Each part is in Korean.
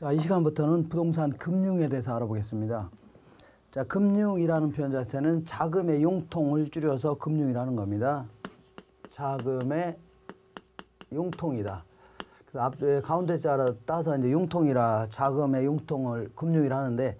자, 이 시간부터는 부동산 금융에 대해서 알아보겠습니다. 자, 금융이라는 표현 자체는 자금의 융통을 줄여서 금융이라는 겁니다. 자금의 융통이다. 그래서 앞에 가운데 자를 따서 이제 융통이라 자금의 융통을 금융이라 하는데,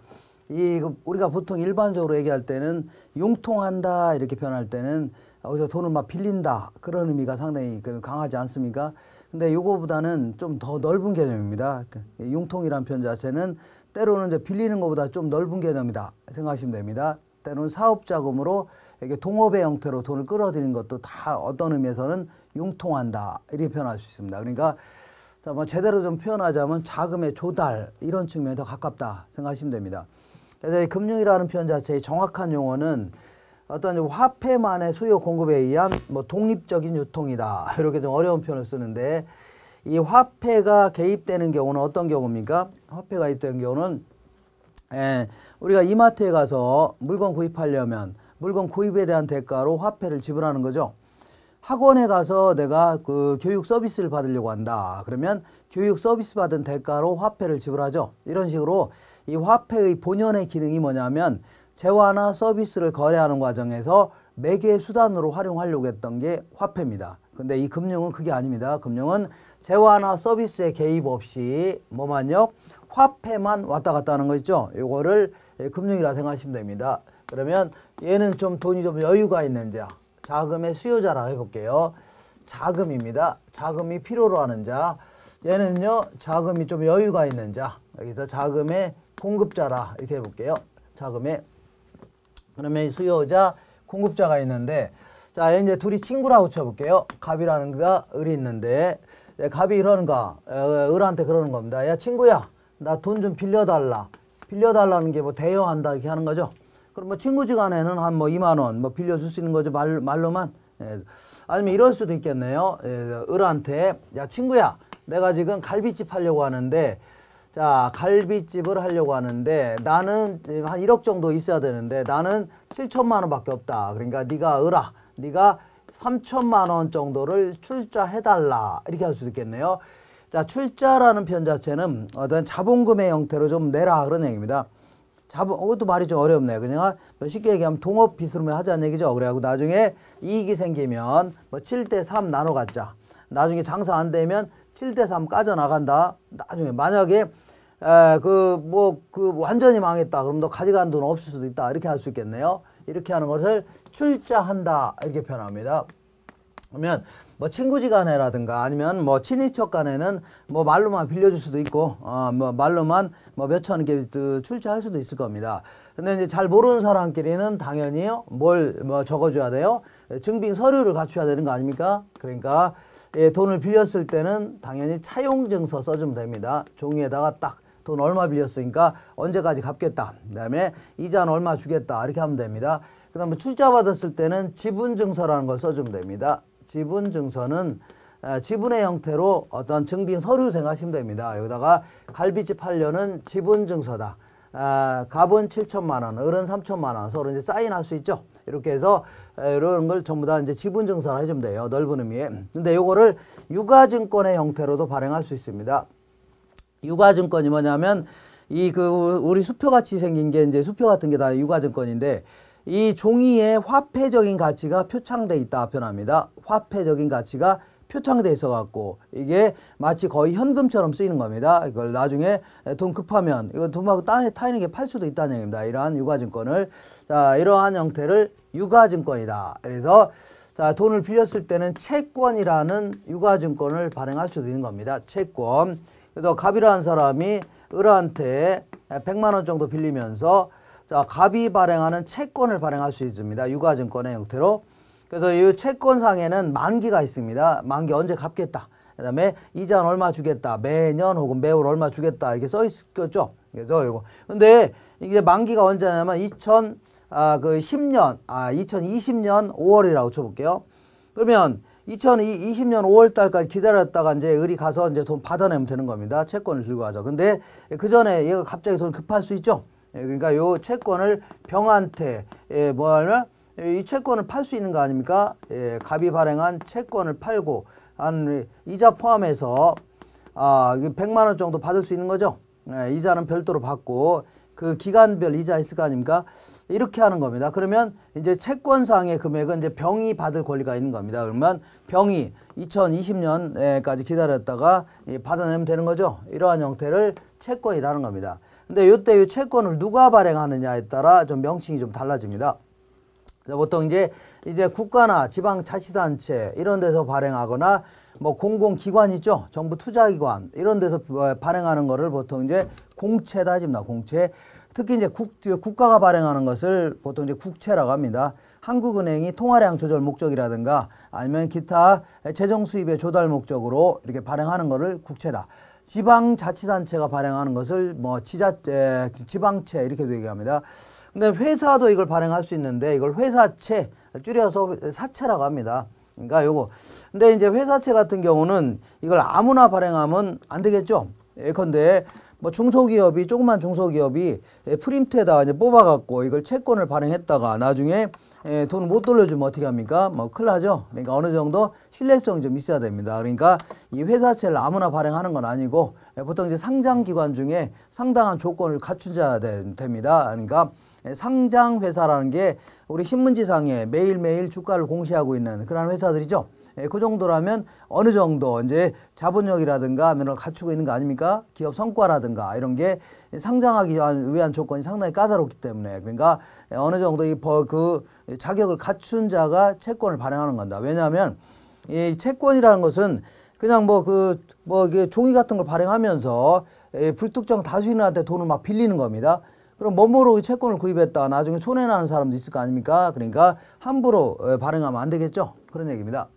우리가 보통 일반적으로 얘기할 때는 융통한다 이렇게 표현할 때는 여기서 돈을 막 빌린다 그런 의미가 상당히 강하지 않습니까? 근데 요거보다는 좀 더 넓은 개념입니다. 융통이라는 표현 자체는 때로는 이제 빌리는 것보다 좀 넓은 개념이다 생각하시면 됩니다. 때로는 사업 자금으로 이렇게 동업의 형태로 돈을 끌어들이는 것도 다 어떤 의미에서는 융통한다 이렇게 표현할 수 있습니다. 그러니까 자, 뭐 제대로 좀 표현하자면 자금의 조달 이런 측면에 더 가깝다 생각하시면 됩니다. 그래서 이 금융이라는 표현 자체의 정확한 용어는 어떤 화폐만의 수요 공급에 의한 뭐 독립적인 유통이다 이렇게 좀 어려운 표현을 쓰는데, 이 화폐가 개입되는 경우는 어떤 경우입니까? 화폐가 개입되는 경우는 우리가 이마트에 가서 물건 구입하려면 물건 구입에 대한 대가로 화폐를 지불하는 거죠. 학원에 가서 내가 그 교육 서비스를 받으려고 한다. 그러면 교육 서비스 받은 대가로 화폐를 지불하죠. 이런 식으로 이 화폐의 본연의 기능이 뭐냐면 재화나 서비스를 거래하는 과정에서 매개 수단으로 활용하려고 했던 게 화폐입니다. 근데 이 금융은 그게 아닙니다. 금융은 재화나 서비스에 개입 없이 뭐만요? 화폐만 왔다 갔다 하는 거 있죠. 이거를 금융이라 생각하시면 됩니다. 그러면 얘는 좀 돈이 좀 여유가 있는 자, 자금의 수요자라고 해볼게요. 자금입니다. 자금이 필요로 하는 자. 얘는요, 자금이 좀 여유가 있는 자. 여기서 자금의 공급자라 이렇게 해볼게요. 자금의. 그러면 수요자, 공급자가 있는데, 자, 이제 둘이 친구라고 쳐볼게요. 갑이라는 거가 을이 있는데, 갑이 이러는 거, 을한테 그러는 겁니다. 야, 친구야, 나 돈 좀 빌려달라. 빌려달라는 게 뭐 대여한다 이렇게 하는 거죠. 그럼 뭐 친구지간에는 한 뭐 2만 원 뭐 빌려줄 수 있는 거죠. 말로만. 아니면 이럴 수도 있겠네요. 을한테, 야, 친구야, 내가 지금 갈비집 하려고 하는데, 자, 갈비집을 하려고 하는데 나는 한 1억 정도 있어야 되는데 나는 7천만 원밖에 없다. 그러니까 네가 을아, 네가 3천만 원 정도를 출자해달라 이렇게 할 수도 있겠네요. 자, 출자라는 표현 자체는 어떤 자본금의 형태로 좀 내라 그런 얘기입니다. 이것도 말이 좀 어렵네요. 그냥 쉽게 얘기하면 동업 비스름을 하자는 얘기죠. 그래갖고 나중에 이익이 생기면 뭐 7대3 나눠 갖자. 나중에 장사 안 되면 7대3 까져 나간다. 나중에 만약에 완전히 망했다. 그럼 너 가져간 돈 없을 수도 있다. 이렇게 할 수 있겠네요. 이렇게 하는 것을 출자한다. 이렇게 표현합니다. 그러면 뭐 친구지간에라든가 아니면 뭐 친인척 간에는 뭐 말로만 빌려줄 수도 있고, 뭐 말로만 뭐 몇천 개 출자할 수도 있을 겁니다. 근데 이제 잘 모르는 사람끼리는 당연히요, 뭐 적어줘야 돼요? 증빙 서류를 갖춰야 되는 거 아닙니까? 그러니까 돈을 빌렸을 때는 당연히 차용증서 써주면 됩니다. 종이에다가 딱 돈 얼마 빌렸으니까 언제까지 갚겠다. 그 다음에 이자는 얼마 주겠다. 이렇게 하면 됩니다. 그 다음에 출자 받았을 때는 지분증서라는 걸 써주면 됩니다. 지분증서는 지분의 형태로 어떤 증빙 서류 생각하시면 됩니다. 여기다가 갈비집 하려는 지분증서다. 갑은 7천만 원, 을은 3천만 원 서로 이제 사인할 수 있죠. 이렇게 해서 이런 걸 전부 다 이제 지분증서를 해주면 돼요. 넓은 의미에. 근데 요거를 유가증권의 형태로도 발행할 수 있습니다. 유가증권이 뭐냐면 우리 수표같이 생긴 게 이제 수표 같은 게 다 유가증권인데, 이 종이에 화폐적인 가치가 표창돼 있다 표현합니다. 화폐적인 가치가 표창돼 있어 갖고 이게 마치 거의 현금처럼 쓰이는 겁니다. 이걸 나중에 돈 급하면 이거 돈하고 땅에 타이는 게 팔 수도 있다는 얘기입니다. 이러한 유가증권을. 자, 이러한 형태를 유가증권이다. 그래서 자, 돈을 빌렸을 때는 채권이라는 유가증권을 발행할 수도 있는 겁니다. 채권. 그래서 갑이라는 사람이 을한테 100만 원 정도 빌리면서, 자, 갑이 발행하는 채권을 발행할 수 있습니다. 유가증권의 형태로. 그래서 이 채권상에는 만기가 있습니다. 만기 언제 갚겠다. 그 다음에 이자는 얼마 주겠다. 매년 혹은 매월 얼마 주겠다. 이렇게 써 있겠죠. 그래서 이거. 근데 이게 만기가 언제냐면 2020년 5월이라고 쳐볼게요. 그러면 2020년 5월 달까지 기다렸다가 이제 을이 가서 이제 돈 받아내면 되는 겁니다. 채권을 들고 가서. 근데 그 전에 얘가 갑자기 돈 급할 수 있죠. 그러니까 요 채권을 병한테 뭐 하면 이 채권을 팔 수 있는 거 아닙니까? 갑이 발행한 채권을 팔고 한 이자 포함해서 100만 원 정도 받을 수 있는 거죠. 이자는 별도로 받고 그 기간별 이자 있을 거 아닙니까? 이렇게 하는 겁니다. 그러면 이제 채권상의 금액은 이제 병이 받을 권리가 있는 겁니다. 그러면 병이 2020년까지 기다렸다가 받아내면 되는 거죠. 이러한 형태를 채권이라는 겁니다. 근데 이때 이 채권을 누가 발행하느냐에 따라 좀 명칭이 좀 달라집니다. 보통 이제 국가나 지방자치단체 이런 데서 발행하거나 뭐 공공기관 있죠. 정부 투자기관 이런 데서 발행하는 거를 보통 이제 공채다 하집니다. 공채. 특히 이제 국가가 발행하는 것을 보통 이제 국채라고 합니다. 한국은행이 통화량 조절 목적이라든가 아니면 기타 재정 수입의 조달 목적으로 이렇게 발행하는 거를 국채다. 지방자치단체가 발행하는 것을 뭐 지방채 이렇게도 얘기합니다. 근데 회사도 이걸 발행할 수 있는데 이걸 회사채 줄여서 사채라고 합니다. 그러니까 요거. 근데 이제 회사채 같은 경우는 이걸 아무나 발행하면 안 되겠죠. 예컨대 뭐 중소기업이 조그만 중소기업이 프린트에다가 이제 뽑아갖고 이걸 채권을 발행했다가 나중에 돈을 못 돌려주면 어떻게 합니까? 뭐 큰일 나죠. 그러니까 어느 정도 신뢰성이 좀 있어야 됩니다. 그러니까 이 회사채를 아무나 발행하는 건 아니고 보통 이제 상장기관 중에 상당한 조건을 갖추셔야 됩니다. 그러니까 상장회사라는 게 우리 신문지상에 매일매일 주가를 공시하고 있는 그런 회사들이죠. 그 정도라면 어느 정도 이제 자본력이라든가 이런 걸 갖추고 있는 거 아닙니까? 기업 성과라든가 이런 게 상장하기 위한 조건이 상당히 까다롭기 때문에 그러니까 어느 정도 그 자격을 갖춘 자가 채권을 발행하는 건다. 왜냐하면 이 채권이라는 것은 그냥 이게 종이 같은 걸 발행하면서 불특정 다수인한테 돈을 막 빌리는 겁니다. 그럼 뭐뭐로 채권을 구입했다 나중에 손해나는 사람도 있을 거 아닙니까? 그러니까 함부로 발행하면 안 되겠죠. 그런 얘기입니다.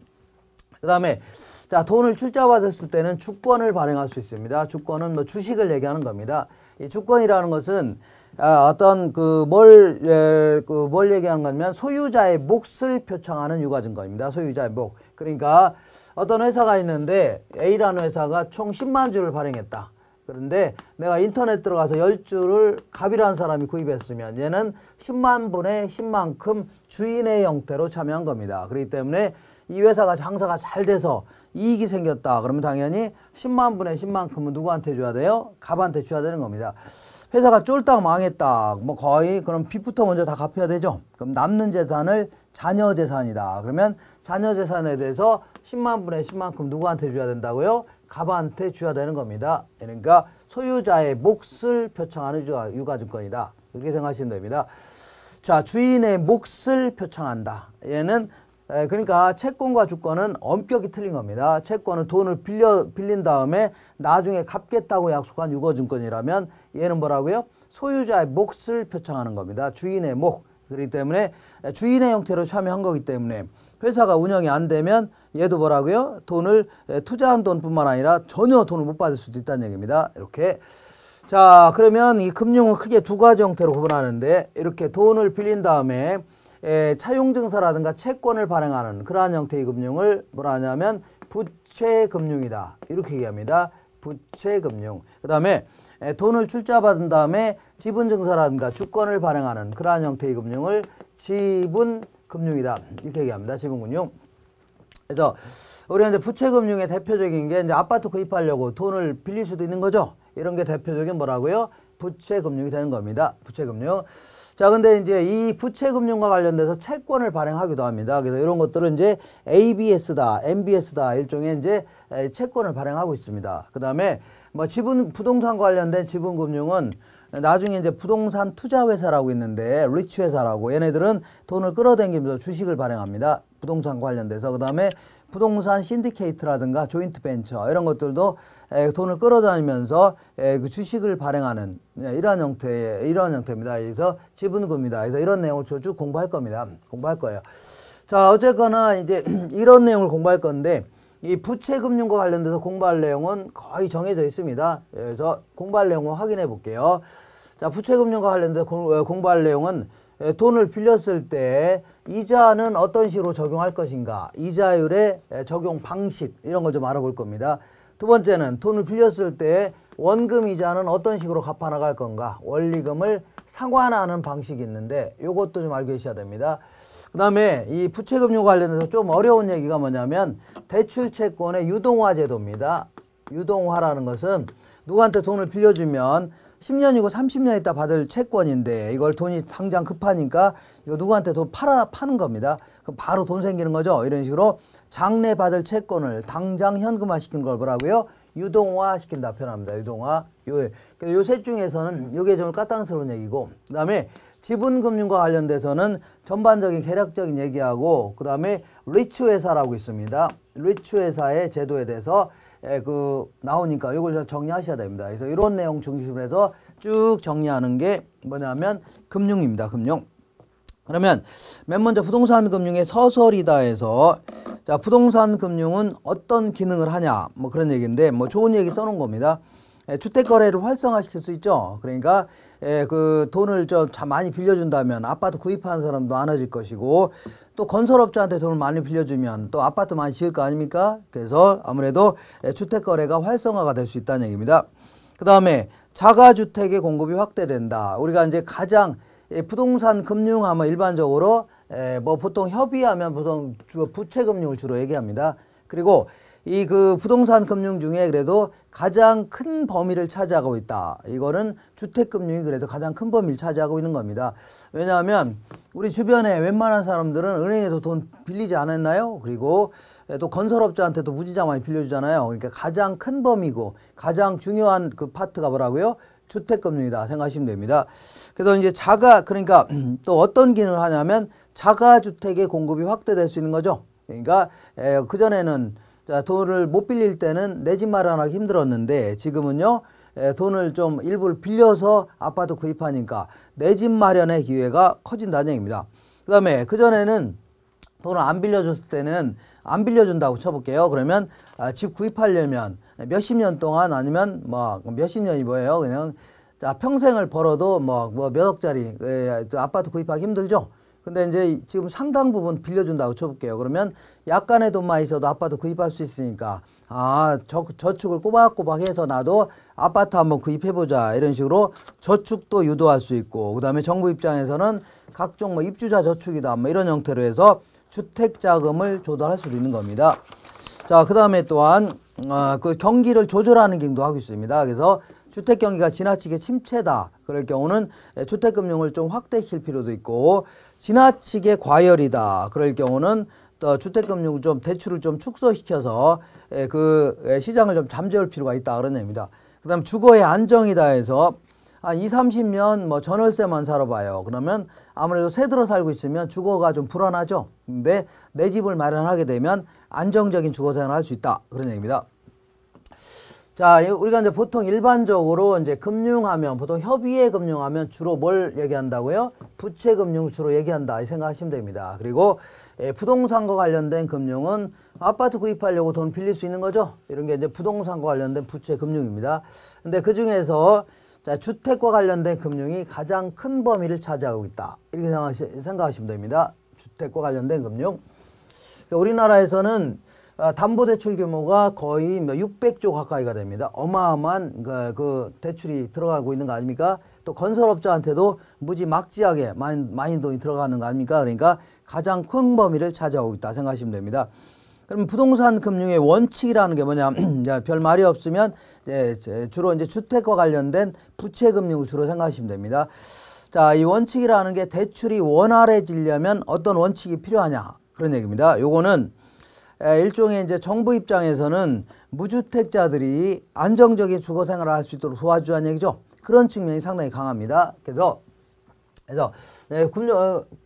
그 다음에 자 돈을 출자받았을 때는 주권을 발행할 수 있습니다. 주권은 뭐 주식을 얘기하는 겁니다. 이 주권이라는 것은 어떤 뭘 얘기하는 거냐면 소유자의 몫을 표창하는 유가증거입니다. 소유자의 몫. 그러니까 어떤 회사가 있는데 A라는 회사가 총 10만 주를 발행했다. 그런데 내가 인터넷 들어가서 10주를 갑이라는 사람이 구입했으면 얘는 10만 분의 10만큼 주인의 형태로 참여한 겁니다. 그렇기 때문에 이 회사가 장사가 잘 돼서 이익이 생겼다. 그러면 당연히 10만 분의 10만큼은 누구한테 줘야 돼요? 갑한테 줘야 되는 겁니다. 회사가 쫄딱 망했다. 뭐 거의 그럼 빚부터 먼저 다 갚아야 되죠. 그럼 남는 재산을 자녀 재산이다. 그러면 자녀 재산에 대해서 10만 분의 10만큼 누구한테 줘야 된다고요? 갑한테 줘야 되는 겁니다. 그러니까 소유자의 몫을 표창하는 유가증권이다. 이렇게 생각하시면 됩니다. 자, 주인의 몫을 표창한다. 얘는 그러니까 채권과 주권은 엄격히 틀린 겁니다. 채권은 돈을 빌린 다음에 나중에 갚겠다고 약속한 유거증권이라면 얘는 뭐라고요? 소유자의 몫을 표창하는 겁니다. 주인의 몫. 그렇기 때문에 주인의 형태로 참여한 거기 때문에 회사가 운영이 안 되면 얘도 뭐라고요? 돈을 투자한 돈뿐만 아니라 전혀 돈을 못 받을 수도 있다는 얘기입니다. 이렇게. 자, 그러면 이 금융은 크게 두 가지 형태로 구분하는데 이렇게 돈을 빌린 다음에 차용증서라든가 채권을 발행하는 그러한 형태의 금융을 뭐라 하냐면 부채금융이다. 이렇게 얘기합니다. 부채금융. 그 다음에 돈을 출자받은 다음에 지분증서라든가 주권을 발행하는 그러한 형태의 금융을 지분금융이다. 이렇게 얘기합니다. 지분금융. 그래서 우리가 이제 부채금융의 대표적인 게 이제 아파트 구입하려고 돈을 빌릴 수도 있는 거죠. 이런 게 대표적인 뭐라고요? 부채금융이 되는 겁니다. 부채금융. 자, 근데 이제 이 부채금융과 관련돼서 채권을 발행하기도 합니다. 그래서 이런 것들은 이제 ABS다, MBS다 일종의 이제 채권을 발행하고 있습니다. 그 다음에 뭐 부동산 관련된 지분금융은 나중에 이제 부동산 투자회사라고 있는데 리츠 회사라고 얘네들은 돈을 끌어당기면서 주식을 발행합니다. 부동산 관련돼서. 그 다음에 부동산 신디케이트라든가 조인트 벤처 이런 것들도 돈을 끌어다니면서 그 주식을 발행하는 이러한 형태입니다. 그래서 지분금이다. 그래서 이런 내용을 쭉 공부할 겁니다. 공부할 거예요. 자, 어쨌거나 이제 이런 내용을 공부할 건데 이 부채금융과 관련돼서 공부할 내용은 거의 정해져 있습니다. 그래서 공부할 내용을 확인해 볼게요. 자, 부채금융과 관련돼서 공부할 내용은 돈을 빌렸을 때 이자는 어떤 식으로 적용할 것인가, 이자율의 적용 방식 이런 걸 좀 알아볼 겁니다. 두 번째는 돈을 빌렸을 때 원금 이자는 어떤 식으로 갚아 나갈 건가, 원리금을 상환하는 방식이 있는데 이것도 좀 알고 계셔야 됩니다. 그 다음에 이 부채금융 관련해서 좀 어려운 얘기가 뭐냐면 대출채권의 유동화 제도입니다. 유동화라는 것은 누구한테 돈을 빌려주면 10년이고 30년 있다 받을 채권인데 이걸 돈이 당장 급하니까 이거 누구한테 돈 파는 겁니다. 그럼 바로 돈 생기는 거죠. 이런 식으로 장래 받을 채권을 당장 현금화 시키는 걸 뭐라고요? 유동화 시킨다 표현합니다. 유동화. 요 셋 중에서는 요게 좀 까딱스러운 얘기고, 그 다음에 지분금융과 관련돼서는 전반적인 개략적인 얘기하고, 그 다음에 리츠 회사라고 있습니다. 리츠 회사의 제도에 대해서 나오니까 이걸 정리하셔야 됩니다. 그래서 이런 내용 중심으로 해서 쭉 정리하는 게 뭐냐면 금융입니다. 금융. 그러면 맨 먼저 부동산 금융의 서설이다 해서, 자, 부동산 금융은 어떤 기능을 하냐, 뭐 그런 얘기인데, 뭐 좋은 얘기 써놓은 겁니다. 주택 거래를 활성화시킬 수 있죠. 그러니까 그 돈을 좀 많이 빌려준다면 아파트 구입하는 사람도 많아질 것이고, 또 건설업자한테 돈을 많이 빌려주면 또 아파트 많이 지을 거 아닙니까? 그래서 아무래도 주택 거래가 활성화가 될 수 있다는 얘기입니다. 그 다음에 자가주택의 공급이 확대된다. 우리가 이제 가장 부동산 금융하면 일반적으로 뭐 보통 협의하면 보통 부채금융을 주로 얘기합니다. 그리고 이 그 부동산 금융 중에 그래도 가장 큰 범위를 차지하고 있다. 이거는 주택금융이 그래도 가장 큰 범위를 차지하고 있는 겁니다. 왜냐하면 우리 주변에 웬만한 사람들은 은행에서 돈 빌리지 않았나요? 그리고 또 건설업자한테도 무지장 많이 빌려주잖아요. 그러니까 가장 큰 범위고 가장 중요한 그 파트가 뭐라고요? 주택금융이다 생각하시면 됩니다. 그래서 이제 그러니까 또 어떤 기능을 하냐면 자가주택의 공급이 확대될 수 있는 거죠. 그러니까 그전에는 자, 돈을 못 빌릴 때는 내 집 마련하기 힘들었는데 지금은요, 돈을 좀 일부를 빌려서 아파트 구입하니까 내 집 마련의 기회가 커진다는 얘기입니다. 그 다음에 그전에는 돈을 안 빌려줬을 때는 안 빌려준다고 쳐볼게요. 그러면 집 구입하려면 몇십 년 동안 아니면 뭐 몇십 년이 뭐예요? 그냥 자, 평생을 벌어도 뭐 몇 억짜리 아파트 구입하기 힘들죠. 근데 이제 지금 상당 부분 빌려준다고 쳐볼게요. 그러면 약간의 돈만 있어도 아파트 구입할 수 있으니까, 저축을 꼬박꼬박 해서 나도 아파트 한번 구입해보자. 이런 식으로 저축도 유도할 수 있고, 그 다음에 정부 입장에서는 각종 뭐 입주자 저축이다. 뭐 이런 형태로 해서 주택자금을 조달할 수도 있는 겁니다. 자, 그 다음에 또한, 그 경기를 조절하는 기능도 하고 있습니다. 그래서 주택 경기가 지나치게 침체다. 그럴 경우는 주택금융을 좀 확대시킬 필요도 있고, 지나치게 과열이다. 그럴 경우는 또 주택금융 좀 대출을 좀 축소시켜서 그 시장을 좀 잠재울 필요가 있다. 그런 얘기입니다. 그 다음 주거의 안정이다 해서 한 20, 30년 뭐 전월세만 살아봐요. 그러면 아무래도 새 들어 살고 있으면 주거가 좀 불안하죠. 근데 내 집을 마련하게 되면 안정적인 주거 생활을 할 수 있다. 그런 얘기입니다. 자, 우리가 이제 보통 일반적으로 이제 금융하면, 보통 협의회 금융하면 주로 뭘 얘기한다고요? 부채 금융을 주로 얘기한다. 이 생각하시면 됩니다. 그리고 부동산과 관련된 금융은 아파트 구입하려고 돈 빌릴 수 있는 거죠. 이런 게 이제 부동산과 관련된 부채 금융입니다. 근데 그 중에서 자, 주택과 관련된 금융이 가장 큰 범위를 차지하고 있다. 이렇게 생각하시면 됩니다. 주택과 관련된 금융. 우리나라에서는 담보대출 규모가 거의 600조 가까이가 됩니다. 어마어마한 그 대출이 들어가고 있는 거 아닙니까? 또 건설업자한테도 무지막지하게 많이 돈이 들어가는 거 아닙니까? 그러니까 가장 큰 범위를 차지하고 있다 생각하시면 됩니다. 그럼 부동산 금융의 원칙이라는 게 뭐냐? 별 말이 없으면 주로 이제 주택과 관련된 부채 금융을 주로 생각하시면 됩니다. 자, 이 원칙이라는 게 대출이 원활해지려면 어떤 원칙이 필요하냐? 그런 얘기입니다. 요거는 일종의 이제 정부 입장에서는 무주택자들이 안정적인 주거 생활을 할 수 있도록 도와주자는 얘기죠. 그런 측면이 상당히 강합니다. 그래서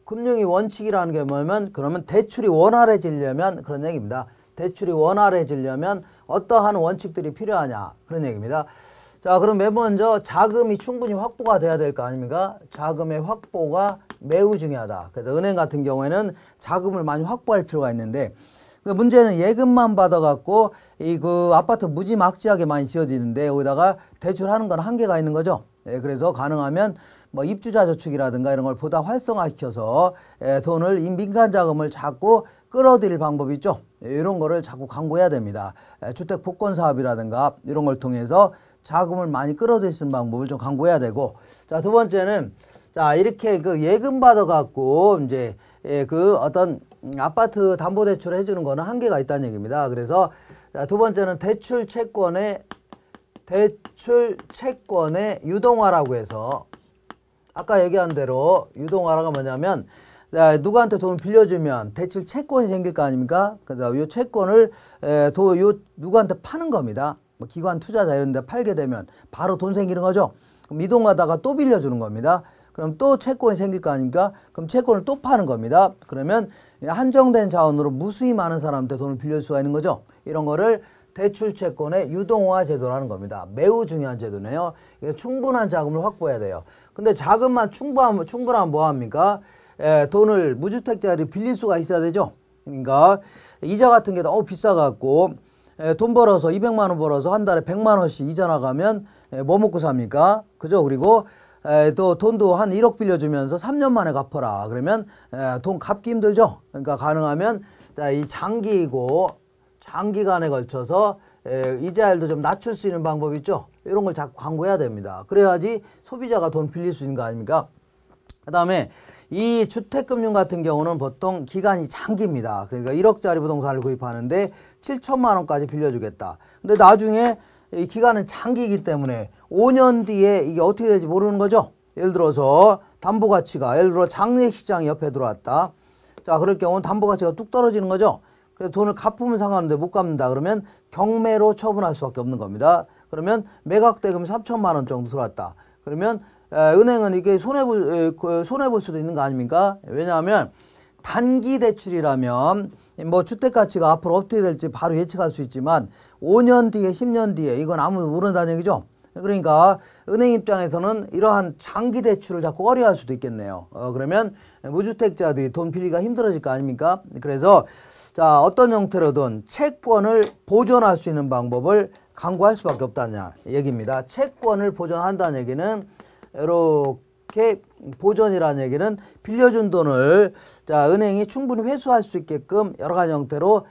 금융의 원칙이라는 게 뭐냐면, 그러면 대출이 원활해지려면 그런 얘기입니다. 대출이 원활해지려면 어떠한 원칙들이 필요하냐, 그런 얘기입니다. 자, 그럼 맨 먼저 자금이 충분히 확보가 돼야 될 거 아닙니까? 자금의 확보가 매우 중요하다. 그래서 은행 같은 경우에는 자금을 많이 확보할 필요가 있는데, 문제는 예금만 받아갖고 그 아파트 무지막지하게 많이 지어지는데 여기다가 대출하는 건 한계가 있는 거죠. 그래서 가능하면 뭐 입주자 저축이라든가 이런 걸 보다 활성화시켜서 돈을 민간 자금을 자꾸 끌어들일 방법이 있죠. 이런 거를 자꾸 강구해야 됩니다. 주택 복권 사업이라든가 이런 걸 통해서 자금을 많이 끌어들일 수 있는 방법을 좀 강구해야 되고, 자, 두 번째는 자, 이렇게 그 예금 받아갖고 이제 그 어떤 아파트 담보대출을 해주는 거는 한계가 있다는 얘기입니다. 그래서 두 번째는 대출 채권의 대출 채권의 유동화라고 해서 아까 얘기한 대로 유동화가 뭐냐면 누구한테 돈을 빌려주면 대출 채권이 생길 거 아닙니까? 그래서 이 채권을 누구한테 파는 겁니다. 뭐 기관 투자자 이런 데 팔게 되면 바로 돈 생기는 거죠. 그럼 이동하다가 또 빌려주는 겁니다. 그럼 또 채권이 생길 거 아닙니까? 그럼 채권을 또 파는 겁니다. 그러면 한정된 자원으로 무수히 많은 사람한테 돈을 빌릴 수가 있는 거죠. 이런 거를 대출 채권의 유동화 제도라는 겁니다. 매우 중요한 제도네요. 충분한 자금을 확보해야 돼요. 근데 자금만 충분하면 뭐합니까? 돈을 무주택자들이 빌릴 수가 있어야 되죠. 그러니까 이자 같은 게 너무 비싸갖고 돈 벌어서 200만 원 벌어서 한 달에 100만 원씩 이자 나가면 뭐 먹고 삽니까? 그죠? 그리고 또 돈도 한 1억 빌려주면서 3년 만에 갚아라. 그러면 돈 갚기 힘들죠. 그러니까 가능하면 이 장기간에 걸쳐서 이자율도 좀 낮출 수 있는 방법이 있죠. 이런 걸 자꾸 광고해야 됩니다. 그래야지 소비자가 돈 빌릴 수 있는 거 아닙니까? 그 다음에 이 주택금융 같은 경우는 보통 기간이 장기입니다. 그러니까 1억짜리 부동산을 구입하는데 7천만 원까지 빌려주겠다. 근데 나중에 이 기간은 장기이기 때문에 5년 뒤에 이게 어떻게 될지 모르는 거죠. 예를 들어서 담보가치가 예를 들어 장례식장이 옆에 들어왔다. 자, 그럴 경우는 담보가치가 뚝 떨어지는 거죠. 그래서 돈을 갚으면 상관없는데 못 갚는다 그러면 경매로 처분할 수밖에 없는 겁니다. 그러면 매각 대금이 3천만 원 정도 들어왔다. 그러면 은행은 이게 손해볼 수도 있는 거 아닙니까? 왜냐하면 단기 대출이라면 뭐 주택 가치가 앞으로 어떻게 될지 바로 예측할 수 있지만 5년 뒤에 10년 뒤에 이건 아무도 모른다는 얘기죠. 그러니까 은행 입장에서는 이러한 장기 대출을 자꾸 꺼려할 수도 있겠네요. 그러면 무주택자들이 돈 빌리기가 힘들어질 거 아닙니까? 그래서 자, 어떤 형태로든 채권을 보존할 수 있는 방법을 강구할 수밖에 없다는 얘기입니다. 채권을 보존한다는 얘기는 이렇게 보존이라는 얘기는 빌려준 돈을 자, 은행이 충분히 회수할 수 있게끔 여러 가지 형태로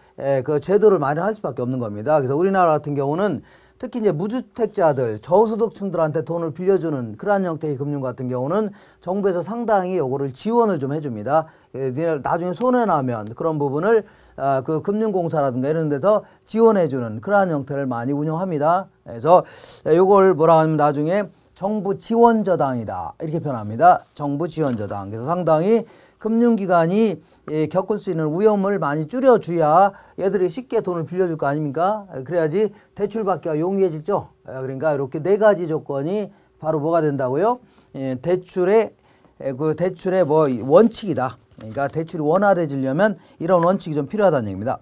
그 제도를 마련할 수밖에 없는 겁니다. 그래서 우리나라 같은 경우는 특히 이제 무주택자들, 저소득층들한테 돈을 빌려주는 그러한 형태의 금융 같은 경우는 정부에서 상당히 요거를 지원을 좀 해줍니다. 나중에 손해나면 그런 부분을 그 금융공사라든가 이런 데서 지원해주는 그러한 형태를 많이 운영합니다. 그래서 요걸 뭐라 하면 나중에 정부 지원저당이다 이렇게 표현합니다. 정부 지원저당. 그래서 상당히 금융기관이 겪을 수 있는 위험을 많이 줄여줘야 얘들이 쉽게 돈을 빌려줄 거 아닙니까? 그래야지 대출받기가 용이해지죠. 그러니까 이렇게 네 가지 조건이 바로 뭐가 된다고요? 대출의 뭐 원칙이다. 그러니까 대출이 원활해지려면 이런 원칙이 좀 필요하다는 얘기입니다.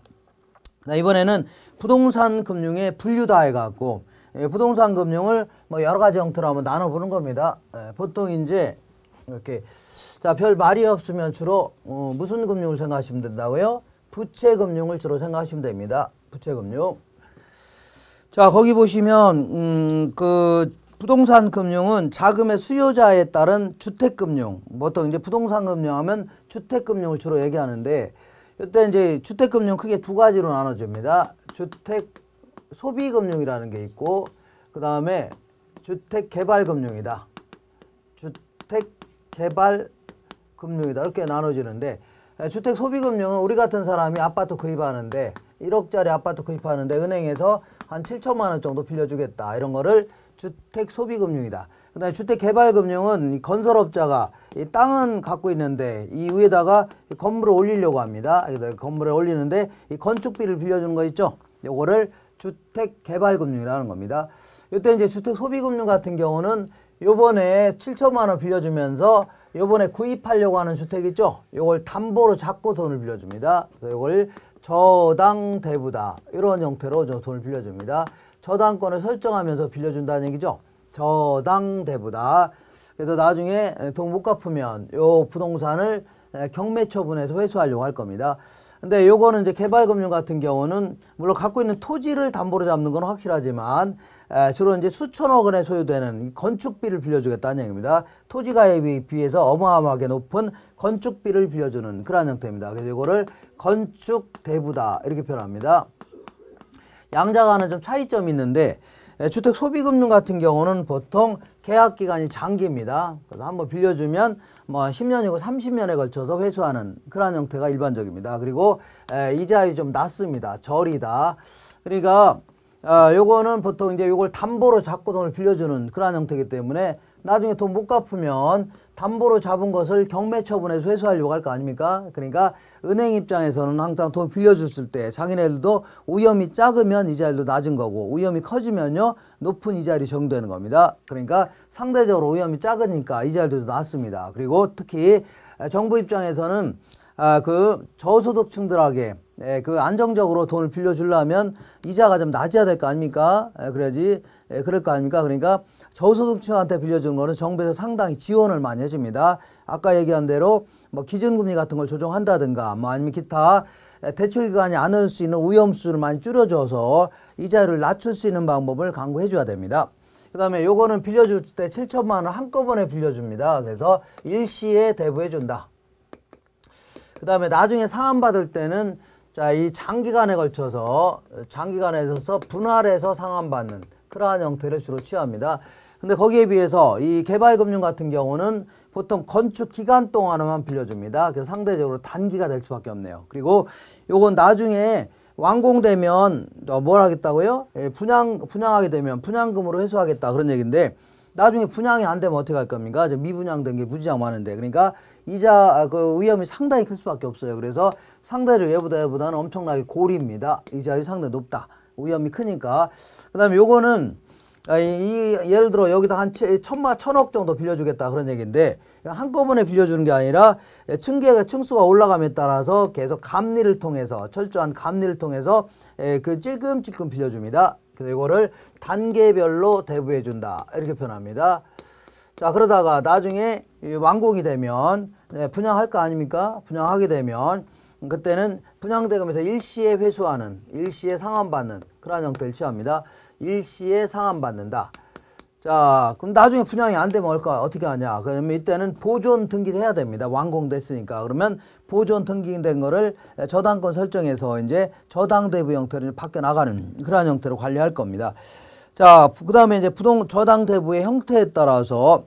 이번에는 부동산 금융의 분류다 해갖고 부동산 금융을 뭐 여러 가지 형태로 한번 나눠보는 겁니다. 보통 이제 이렇게 자, 별 말이 없으면 주로 무슨 금융을 생각하시면 된다고요? 부채금융을 주로 생각하시면 됩니다. 부채금융. 자, 거기 보시면 그 부동산 금융은 자금의 수요자에 따른 주택금융. 보통 이제 부동산 금융하면 주택금융을 주로 얘기하는데 이때 이제 주택금융 크게 두 가지로 나눠집니다. 주택 소비금융이라는 게 있고 그 다음에 주택개발금융이다. 주택개발금융이다. 이렇게 나눠지는데 주택소비금융은 우리 같은 사람이 아파트 구입하는데 1억짜리 아파트 구입하는데 은행에서 한 7천만 원 정도 빌려주겠다. 이런 거를 주택소비금융이다. 그 다음에 주택개발금융은 건설업자가 이 땅은 갖고 있는데 이 위에다가 건물을 올리려고 합니다. 건물을 올리는데 이 건축비를 빌려주는 거 있죠. 요거를 주택개발금융이라는 겁니다. 이때 이제 주택소비금융 같은 경우는 요번에 7천만 원 빌려주면서 요번에 구입하려고 하는 주택 있죠. 요걸 담보로 잡고 돈을 빌려줍니다. 그래서 요걸 저당대부다. 이런 형태로 좀 돈을 빌려줍니다. 저당권을 설정하면서 빌려준다는 얘기죠. 저당대부다. 그래서 나중에 돈 못 갚으면 요 부동산을 경매 처분해서 회수하려고 할 겁니다. 근데 요거는 이제 개발금융 같은 경우는 물론 갖고 있는 토지를 담보로 잡는 건 확실하지만 주로 이제 수천억 원에 소요되는 건축비를 빌려주겠다는 얘기입니다. 토지 가액에 비해서 어마어마하게 높은 건축비를 빌려주는 그런 형태입니다. 그래서 이거를 건축대부다 이렇게 표현합니다. 양자간은 좀 차이점이 있는데 주택 소비금융 같은 경우는 보통 계약 기간이 장기입니다. 그래서 한번 빌려주면 뭐 10년이고 30년에 걸쳐서 회수하는 그런 형태가 일반적입니다. 그리고 이자율이 좀 낮습니다. 저리다. 그러니까 요거는 보통 이제 요걸 담보로 잡고 돈을 빌려주는 그러한 형태이기 때문에 나중에 돈 못 갚으면 담보로 잡은 것을 경매 처분해서 회수하려고 할 거 아닙니까? 그러니까 은행 입장에서는 항상 돈 빌려줬을 때 자기네들도 위험이 작으면 이자율도 낮은 거고 위험이 커지면요 높은 이자율이 적용되는 겁니다. 그러니까 상대적으로 위험이 작으니까 이자율도 낮습니다. 그리고 특히 정부 입장에서는 그 저소득층들에게 그 안정적으로 돈을 빌려주려면 이자가 좀 낮아야 될 거 아닙니까? 그래야지 그럴 거 아닙니까? 그러니까 저소득층한테 빌려주는 거는 정부에서 상당히 지원을 많이 해줍니다. 아까 얘기한 대로 뭐 기준금리 같은 걸 조정한다든가 뭐 아니면 기타 대출 기간이 안 올 수 있는 위험수를 많이 줄여줘서 이자율을 낮출 수 있는 방법을 강구해 줘야 됩니다. 그 다음에 요거는 빌려줄 때 7천만 원 한꺼번에 빌려줍니다. 그래서 일시에 대부해 준다. 그 다음에 나중에 상환받을 때는 자, 이 장기간에 걸쳐서 장기간에 있어서 분할해서 상환받는 그러한 형태를 주로 취합니다. 근데 거기에 비해서 이 개발금융 같은 경우는 보통 건축 기간 동안에만 빌려줍니다. 그래서 상대적으로 단기가 될 수밖에 없네요. 그리고 요건 나중에 완공되면 뭘 하겠다고요? 분양하게 되면 분양금으로 회수하겠다 그런 얘기인데 나중에 분양이 안 되면 어떻게 할 겁니까? 미분양된 게 무지장 많은데 그러니까 이자 그 위험이 상당히 클 수밖에 없어요. 그래서 상대를 외부보다는 엄청나게 고리입니다. 이자율이 상당히 높다. 위험이 크니까. 그 다음에 요거는 예를 들어 여기다 한 1,000억 정도 빌려주겠다 그런 얘기인데 한꺼번에 빌려주는 게 아니라 층수가 올라감에 따라서 계속 감리를 통해서 철저한 감리를 통해서 그 찔끔찔끔 빌려줍니다. 그래서 이거를 단계별로 대부해 준다 이렇게 표현합니다. 자 그러다가 나중에 완공이 되면 분양할 거 아닙니까? 분양하게 되면 그때는 분양대금에서 일시에 회수하는 일시에 상환받는 그런 형태를 취합니다. 일시에 상환받는다. 자 그럼 나중에 분양이 안 되면 어떻게 하냐? 그러면 이때는 보존 등기를 해야 됩니다. 완공됐으니까. 그러면 보존 등기된 거를 저당권 설정해서 이제 저당대부 형태로 바뀌어 나가는 그런 형태로 관리할 겁니다. 자, 그 다음에 이제 저당대부의 형태에 따라서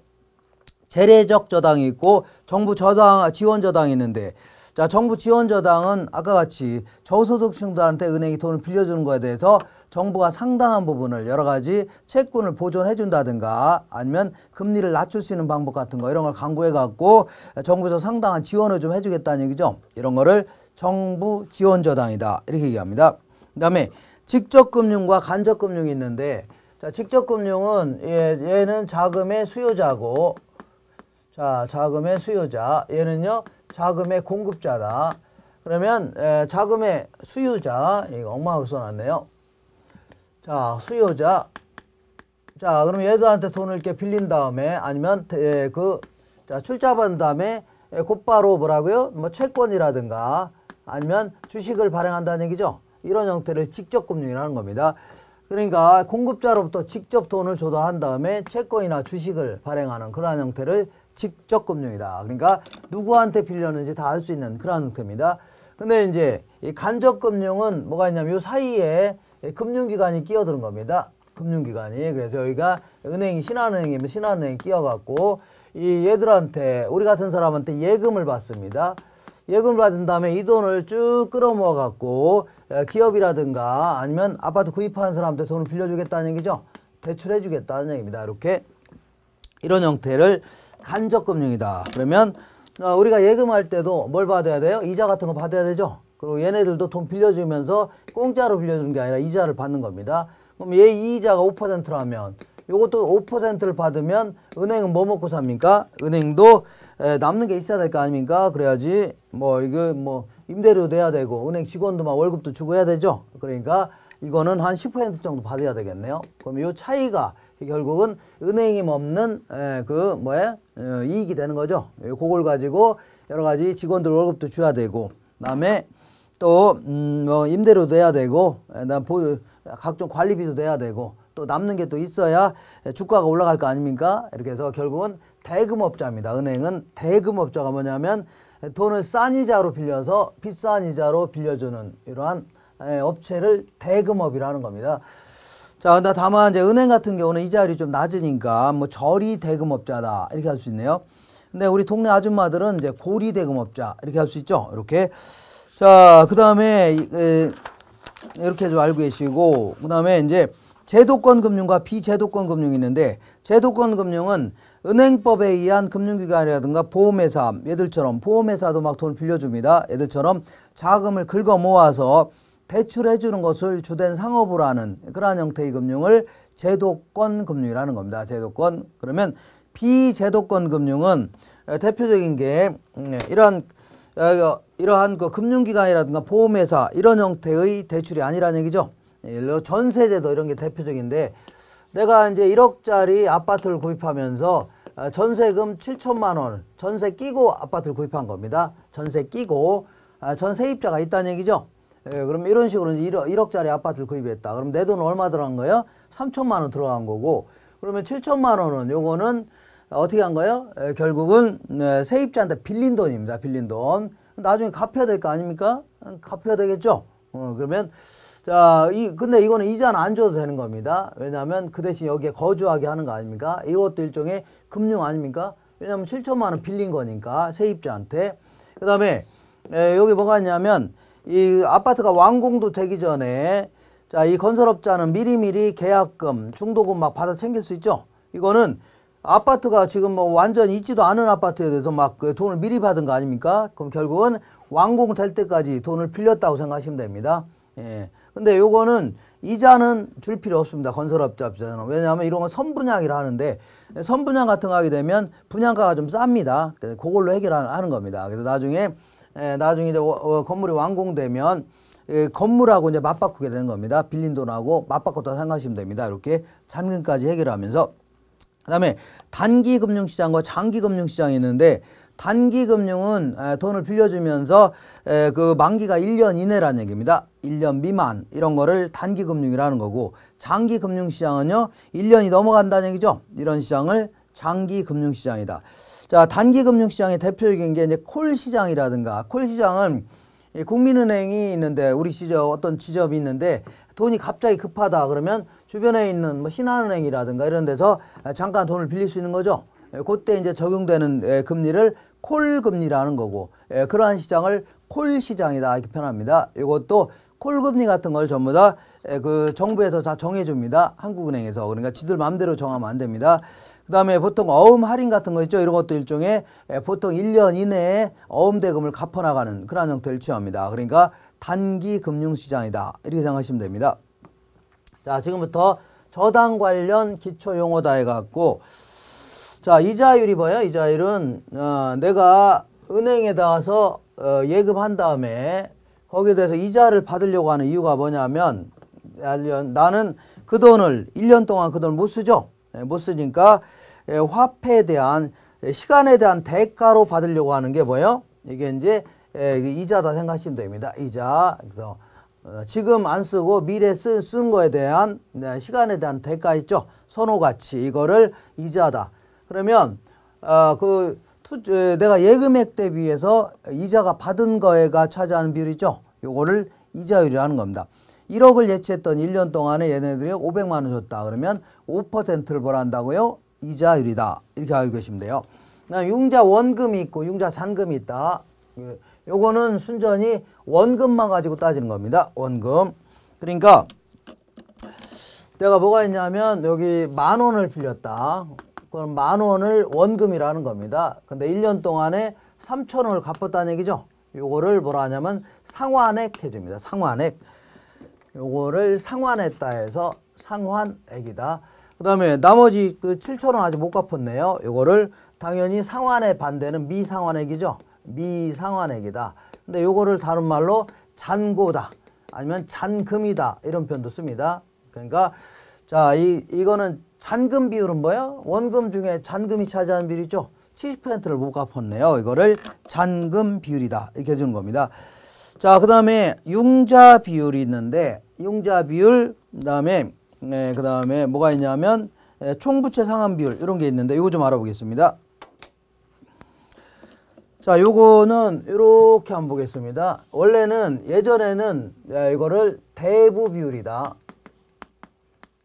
재래적 저당이 있고 정부 지원 저당이 있는데 자, 정부 지원 저당은 아까 같이 저소득층들한테 은행이 돈을 빌려주는 거에 대해서 정부가 상당한 부분을 여러 가지 채권을 보존해 준다든가 아니면 금리를 낮출 수 있는 방법 같은 거 이런 걸 강구해 갖고 정부에서 상당한 지원을 좀 해주겠다는 얘기죠. 이런 거를 정부 지원 저당이다 이렇게 얘기합니다. 그 다음에 직접금융과 간접금융이 있는데 자, 직접금융은 얘는 자금의 수요자고 자, 자금의 수요자 얘는요 자금의 공급자다. 그러면 자금의 수요자 이거 엉망으로 써놨네요. 자 수요자 자 그럼 얘들한테 돈을 이렇게 빌린 다음에 아니면 자 출자받은 다음에 곧바로 뭐라고요? 뭐 채권이라든가 아니면 주식을 발행한다는 얘기죠. 이런 형태를 직접금융이라는 겁니다. 그러니까 공급자로부터 직접 돈을 조달한 다음에 채권이나 주식을 발행하는 그러한 형태를 직접금융이다. 그러니까 누구한테 빌렸는지 다 알 수 있는 그런 형태입니다. 근데 이제 이 간접금융은 뭐가 있냐면 요 사이에 금융기관이 끼어드는 겁니다. 금융기관이. 그래서 여기가 은행이 신한은행이면 신한은행이 끼어갖고 이 얘들한테 우리 같은 사람한테 예금을 받습니다. 예금을 받은 다음에 이 돈을 쭉 끌어모아 갖고 기업이라든가 아니면 아파트 구입하는 사람한테 돈을 빌려주겠다는 얘기죠. 대출해 주겠다는 얘기입니다. 이렇게 이런 형태를 간접금융이다. 그러면 우리가 예금할 때도 뭘 받아야 돼요? 이자 같은 거 받아야 되죠. 그리고 얘네들도 돈 빌려주면서 공짜로 빌려주는 게 아니라 이자를 받는 겁니다. 그럼 얘 이자가 5%라면 요것도 5%를 받으면 은행은 뭐 먹고 삽니까? 은행도 남는 게 있어야 될 거 아닙니까? 그래야지 이거 임대료 내야 되고 은행 직원도 막 월급도 주고 해야 되죠. 그러니까 이거는 한 10% 정도 받아야 되겠네요. 그럼 요 차이가 결국은 은행이 없는 이익이 되는 거죠. 그걸 가지고 여러 가지 직원들 월급도 줘야 되고 그다음에 또 임대료도 내야 되고 각종 관리비도 내야 되고 또 남는 게 또 있어야 주가가 올라갈 거 아닙니까? 이렇게 해서 결국은 대금업자입니다. 은행은 대금업자가 뭐냐면 돈을 싼 이자로 빌려서 비싼 이자로 빌려주는 이러한 업체를 대금업이라는 겁니다. 자, 근데 다만 이제 은행 같은 경우는 이자율이 좀 낮으니까 저리 대금업자다 이렇게 할 수 있네요. 근데 우리 동네 아줌마들은 이제 고리 대금업자 이렇게 할 수 있죠. 이렇게. 자, 그 다음에 이렇게 좀 알고 계시고, 그 다음에 이제 제도권 금융과 비제도권 금융이 있는데, 제도권 금융은 은행법에 의한 금융기관이라든가 보험회사, 얘들처럼 보험회사도 막 돈 빌려줍니다. 얘들처럼 자금을 긁어 모아서 대출해 주는 것을 주된 상업으로 하는 그러한 형태의 금융을 제도권 금융이라는 겁니다. 제도권. 그러면 비제도권 금융은 대표적인 게 이러한 그 금융기관이라든가 보험회사 이런 형태의 대출이 아니라는 얘기죠. 예를 들어 전세제도 이런 게 대표적인데, 내가 이제 1억짜리 아파트를 구입하면서 전세금 7천만 원 전세 끼고 아파트를 구입한 겁니다. 전세 끼고 전세입자가 있다는 얘기죠. 그럼 이런 식으로 이제 1억짜리 아파트를 구입했다. 그럼 내 돈 얼마 들어간 거예요? 3천만 원 들어간 거고, 그러면 7천만 원은 요거는 어떻게 한 거예요? 결국은 세입자한테 빌린 돈입니다. 빌린 돈. 나중에 갚아야 될 거 아닙니까? 갚아야 되겠죠? 그러면 근데 이거는 이자는 안 줘도 되는 겁니다. 왜냐하면 그 대신 여기에 거주하게 하는 거 아닙니까? 이것도 일종의 금융 아닙니까? 왜냐하면 7천만 원 빌린 거니까 세입자한테. 그 다음에 여기 뭐가 있냐면 이 아파트가 완공도 되기 전에 이 건설업자는 미리미리 계약금, 중도금 막 받아 챙길 수 있죠. 이거는 아파트가 지금 뭐 완전 있지도 않은 아파트에 대해서 막 그 돈을 미리 받은 거 아닙니까? 그럼 결국은 완공될 때까지 돈을 빌렸다고 생각하시면 됩니다. 예. 근데 요거는 이자는 줄 필요 없습니다. 건설업자 입장에서는. 왜냐하면 이런 건 선분양이라 하는데, 선분양 같은 거 하게 되면 분양가가 좀 쌉니다. 그래서 그걸로 해결하는 겁니다. 그래서 나중에 이제 건물이 완공되면 건물하고 이제 맞바꾸게 되는 겁니다. 빌린 돈하고 맞바꿨다고 생각하시면 됩니다. 이렇게 잔금까지 해결하면서. 그 다음에 단기 금융시장과 장기 금융시장이 있는데, 단기 금융은 돈을 빌려주면서 그 만기가 1년 이내라는 얘기입니다. 1년 미만 이런 거를 단기 금융이라는 거고, 장기 금융시장은요 1년이 넘어간다는 얘기죠. 이런 시장을 장기 금융시장이다. 자, 단기 금융시장의 대표적인 게 이제 콜시장이라든가, 콜시장은 국민은행이 있는데, 우리 어떤 지점이 있는데 돈이 갑자기 급하다 그러면 주변에 있는 뭐 신한은행이라든가 이런 데서 잠깐 돈을 빌릴 수 있는 거죠. 그때 이제 적용되는 금리를 콜금리라는 거고, 그러한 시장을 콜시장이다 이렇게 표현합니다. 이것도 콜금리 같은 걸 전부 다 그 정부에서 다 정해줍니다. 한국은행에서. 그러니까 지들 마음대로 정하면 안 됩니다. 그 다음에 보통 어음 할인 같은 거 있죠. 이런 것도 일종의 보통 1년 이내에 어음 대금을 갚아나가는 그런 형태를 취합니다. 그러니까 단기 금융시장이다 이렇게 생각하시면 됩니다. 자, 지금부터 저당 관련 기초 용어다 해갖고, 자, 이자율이 뭐예요? 이자율은 내가 은행에 가서 예금한 다음에 거기에 대해서 이자를 받으려고 하는 이유가 뭐냐면, 나는 그 돈을 1년 동안 그 돈을 못 쓰죠. 못 쓰니까 화폐에 대한, 시간에 대한 대가로 받으려고 하는 게 뭐예요? 이게 이제 이자다 생각하시면 됩니다. 이자. 그래서 지금 안 쓰고 미래에 쓴 거에 대한 시간에 대한 대가 있죠. 선호가치. 이거를 이자다. 그러면 내가 예금액 대비해서 이자가 받은 거에가 차지하는 비율이죠. 요거를 이자율이라는 겁니다. 1억을 예치했던 1년 동안에 얘네들이 500만 원 줬다. 그러면 5%를 벌한다고요? 이자율이다. 이렇게 알고 계시면 돼요. 융자 원금이 있고 융자 잔금이 있다. 요거는 순전히 원금만 가지고 따지는 겁니다. 원금. 그러니까 내가 뭐가 있냐면 여기 10,000원을 빌렸다. 그럼 10,000원을 원금이라는 겁니다. 근데 1년 동안에 3,000원을 갚았다는 얘기죠. 요거를 뭐라 하냐면 상환액 해줍니다. 상환액. 요거를 상환했다 해서 상환액이다. 그 다음에 나머지 그 7,000원 아직 못 갚았네요. 요거를 당연히 상환의 반대는 미상환액이죠. 미상환액이다. 근데 요거를 다른 말로 잔고다. 아니면 잔금이다. 이런 표현도 씁니다. 그러니까 자, 이거는 잔금 비율은 뭐예요? 원금 중에 잔금이 차지하는 비율이죠. 70%를 못 갚았네요. 이거를 잔금 비율이다. 이렇게 해주는 겁니다. 자, 그 다음에 융자 비율이 있는데, 융자 비율, 그 다음에 뭐가 있냐면 총부채 상환 비율 이런 게 있는데, 이거 좀 알아보겠습니다. 자, 요거는 이렇게 한번 보겠습니다. 원래는 예전에는 이거를 대부 비율이다.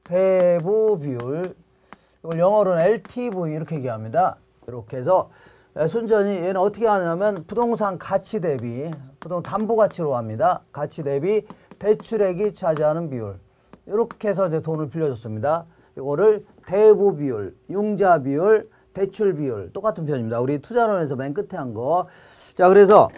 대부 비율. 이걸 영어로는 LTV 이렇게 얘기합니다. 이렇게 해서 순전히 얘는 어떻게 하냐면 부동산 가치 대비, 부동산 담보 가치로 합니다. 가치 대비 대출액이 차지하는 비율. 이렇게 해서 이제 돈을 빌려줬습니다. 이거를 대부 비율, 융자 비율, 대출 비율 똑같은 표현입니다. 우리 투자론에서 맨 끝에 한 거. 자, 그래서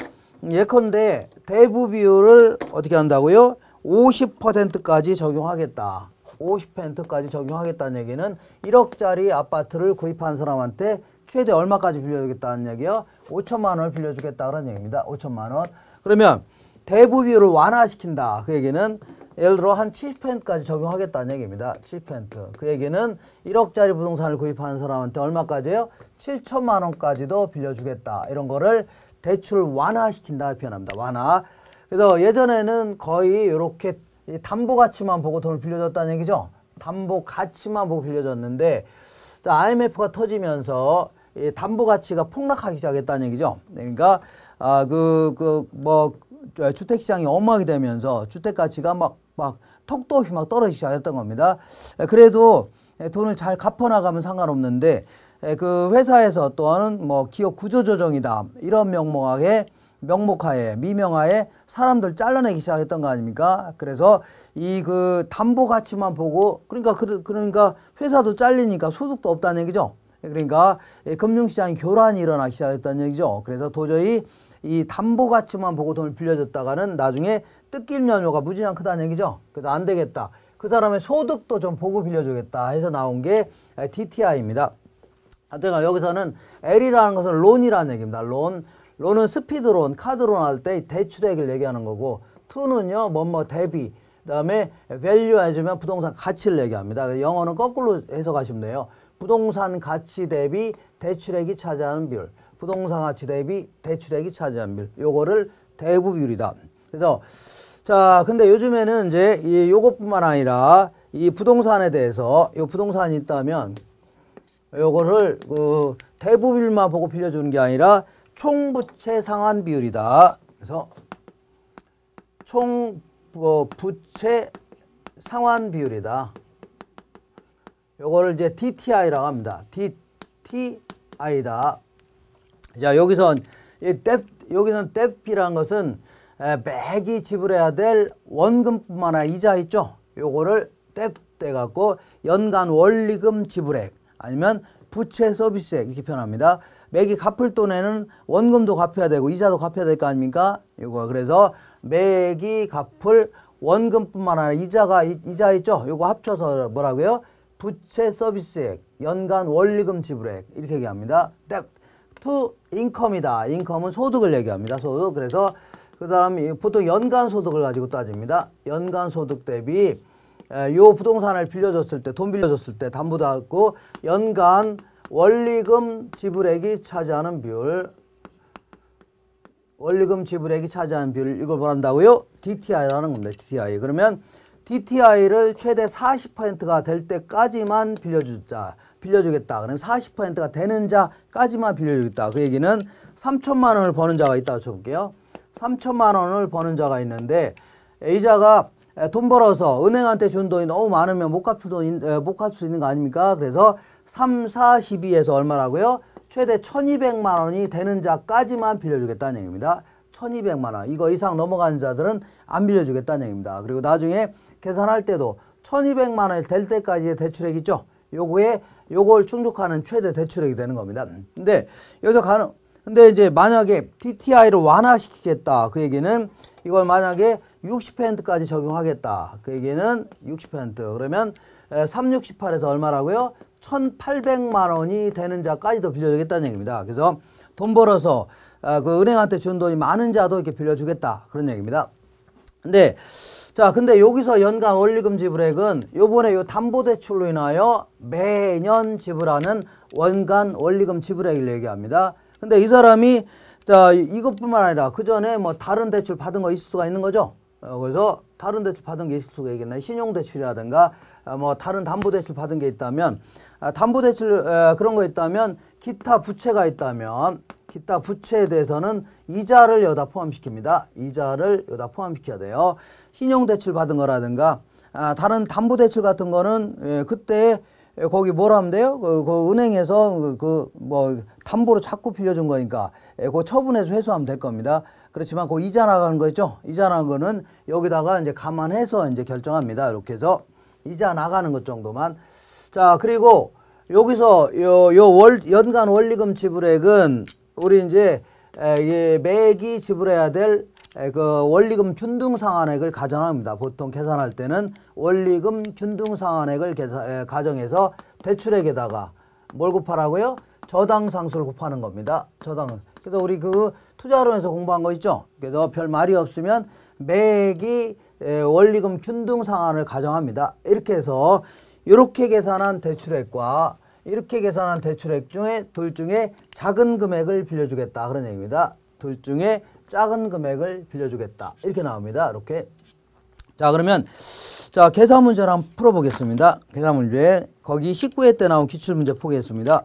예컨대 대부 비율을 어떻게 한다고요? 50%까지 적용하겠다. 50%까지 적용하겠다는 얘기는 1억짜리 아파트를 구입한 사람한테 최대 얼마까지 빌려주겠다는 얘기요? 5천만 원을 빌려주겠다 그런 얘기입니다. 5천만 원. 그러면 대부 비율을 완화시킨다. 그 얘기는 예를 들어 한 70%까지 적용하겠다는 얘기입니다. 70%. 그 얘기는 1억짜리 부동산을 구입하는 사람한테 얼마까지요? 7천만 원까지도 빌려주겠다. 이런 거를 대출 완화시킨다 표현합니다. 완화. 그래서 예전에는 거의 이렇게 담보 가치만 보고 돈을 빌려줬다는 얘기죠. 담보 가치만 보고 빌려줬는데 IMF가 터지면서 이 담보 가치가 폭락하기 시작했다는 얘기죠. 그러니까 주택 시장이 엉망이 되면서 주택 가치가 막 턱도 없이 막 떨어지기 시작했던 겁니다. 그래도 돈을 잘 갚아나가면 상관없는데 그 회사에서 또한 뭐 기업 구조조정이다 이런 명목하에 미명하에 사람들 잘라내기 시작했던 거 아닙니까? 그래서 이 그 담보 가치만 보고 그러니까 회사도 잘리니까 소득도 없다는 얘기죠. 그러니까 금융시장이 교란이 일어나기 시작했다는 얘기죠. 그래서 도저히 이 담보 가치만 보고 돈을 빌려줬다가는 나중에 뜯길 연료가 무지장 크다는 얘기죠. 그래서 안 되겠다. 그 사람의 소득도 좀 보고 빌려주겠다 해서 나온 게 DTI입니다. 하여튼 여기서는 L이라는 것은 론이라는 얘기입니다. 론은 스피드론, 카드론 할 때 대출액을 얘기하는 거고 2는요 대비, 그 다음에 value 해주면 부동산 가치를 얘기합니다. 영어는 거꾸로 해석하시면 돼요. 부동산 가치 대비 대출액이 차지하는 비율, 부동산 가치 대비 대출액이 차지하는 비율, 요거를 대부 비율이다. 그래서 자, 근데 요즘에는 이제 요것뿐만 아니라 이 부동산에 대해서 요 부동산이 있다면 요거를 그 대부 비율만 보고 빌려주는 게 아니라 총부채 상환 비율이다. 그래서 부채 상환 비율이다. 요거를 이제 DTI라고 합니다. DTI다. 자, 여기선 DEBT라는 것은 매기 지불해야 될 원금뿐만 아니라 이자 있죠. 요거를 DEBT 해갖고 연간 원리금 지불액 아니면 부채 서비스액 이렇게 표현합니다. 매기 갚을 돈에는 원금도 갚아야 되고 이자도 갚아야 될 거 아닙니까? 요거 그래서 매기 갚을 원금뿐만 아니라 이자 있죠. 요거 합쳐서 뭐라고요? 부채 서비스액, 연간 원리금 지불액 이렇게 얘기합니다. to income이다. 인컴은 소득을 얘기합니다. 소득. 그래서 그 다음에 보통 연간 소득을 가지고 따집니다. 연간 소득 대비 요 부동산을 빌려줬을 때, 돈 빌려줬을 때 담보 받고 연간 원리금 지불액이 차지하는 비율, 원리금 지불액이 차지하는 비율 이걸 뭐한다고요? DTI라는 겁니다. DTI. 그러면 DTI를 최대 40%가 될 때까지만 빌려주겠다. 그럼 40%가 되는 자까지만 빌려주겠다. 그 얘기는 3천만 원을 버는 자가 있다고 쳐볼게요. 3천만 원을 버는 자가 있는데 이자가 돈 벌어서 은행한테 준 돈이 너무 많으면 못 갚을 수 있는 거 아닙니까? 그래서 3, 4, 12에서 얼마라고요? 최대 1200만 원이 되는 자까지만 빌려주겠다는 얘기입니다. 1200만 원. 이거 이상 넘어가는 자들은 안 빌려주겠다는 얘기입니다. 그리고 나중에 계산할 때도 1200만 원이 될 때까지의 대출액 있죠? 요걸 충족하는 최대 대출액이 되는 겁니다. 근데 여기서 근데 이제 만약에 DTI를 완화시키겠다. 그 얘기는 이걸 만약에 60%까지 적용하겠다. 그 얘기는 60%. 그러면 368에서 얼마라고요? 1800만 원이 되는 자까지도 빌려주겠다는 얘기입니다. 그래서 돈 벌어서 그 은행한테 준 돈이 많은 자도 이렇게 빌려주겠다. 그런 얘기입니다. 근데 여기서 연간 원리금 지불액은 요번에 요 담보대출로 인하여 매년 지불하는 원간 원리금 지불액을 얘기합니다. 근데 이 사람이 이것뿐만 아니라 그 전에 뭐 다른 대출 받은 거 있을 수가 있는 거죠. 그래서 다른 대출 받은 게 있을 수가 있겠네. 신용대출이라든가 뭐 다른 담보대출 받은 게 있다면 담보대출 그런 거 있다면 기타 부채가 있다면 기타 부채에 대해서는 이자를 여기다 포함시킵니다. 이자를 여기다 포함시켜야 돼요. 신용대출 받은 거라든가 다른 담보대출 같은 거는 그때 거기 뭐라 하면 돼요? 그 은행에서 뭐 담보로 자꾸 빌려준 거니까 그 처분해서 회수하면 될 겁니다. 그렇지만 그 이자 나가는 거 있죠? 이자 나가는 거는 여기다가 이제 감안해서 이제 결정합니다. 이렇게 해서 이자 나가는 것 정도만. 자, 그리고 여기서 연간 원리금 지불액은 우리 이제 매기 지불해야 될 그 원리금 준등상환액을 가정합니다. 보통 계산할 때는 원리금 준등상환액을 가정해서 대출액에다가 뭘 곱하라고요? 저당상수를 곱하는 겁니다. 저당. 그래서 우리 그 투자론에서 공부한 거 있죠? 그래서 별 말이 없으면 매기 원리금 준등상환을 가정합니다. 이렇게 해서 이렇게 계산한 대출액과 이렇게 계산한 대출액 중에 둘 중에 작은 금액을 빌려주겠다 그런 얘기입니다. 둘 중에 작은 금액을 빌려주겠다 이렇게 나옵니다. 이렇게. 자, 그러면 자, 계산 문제를 한번 풀어보겠습니다. 계산 문제 거기 19회 때 나온 기출문제 포기했습니다.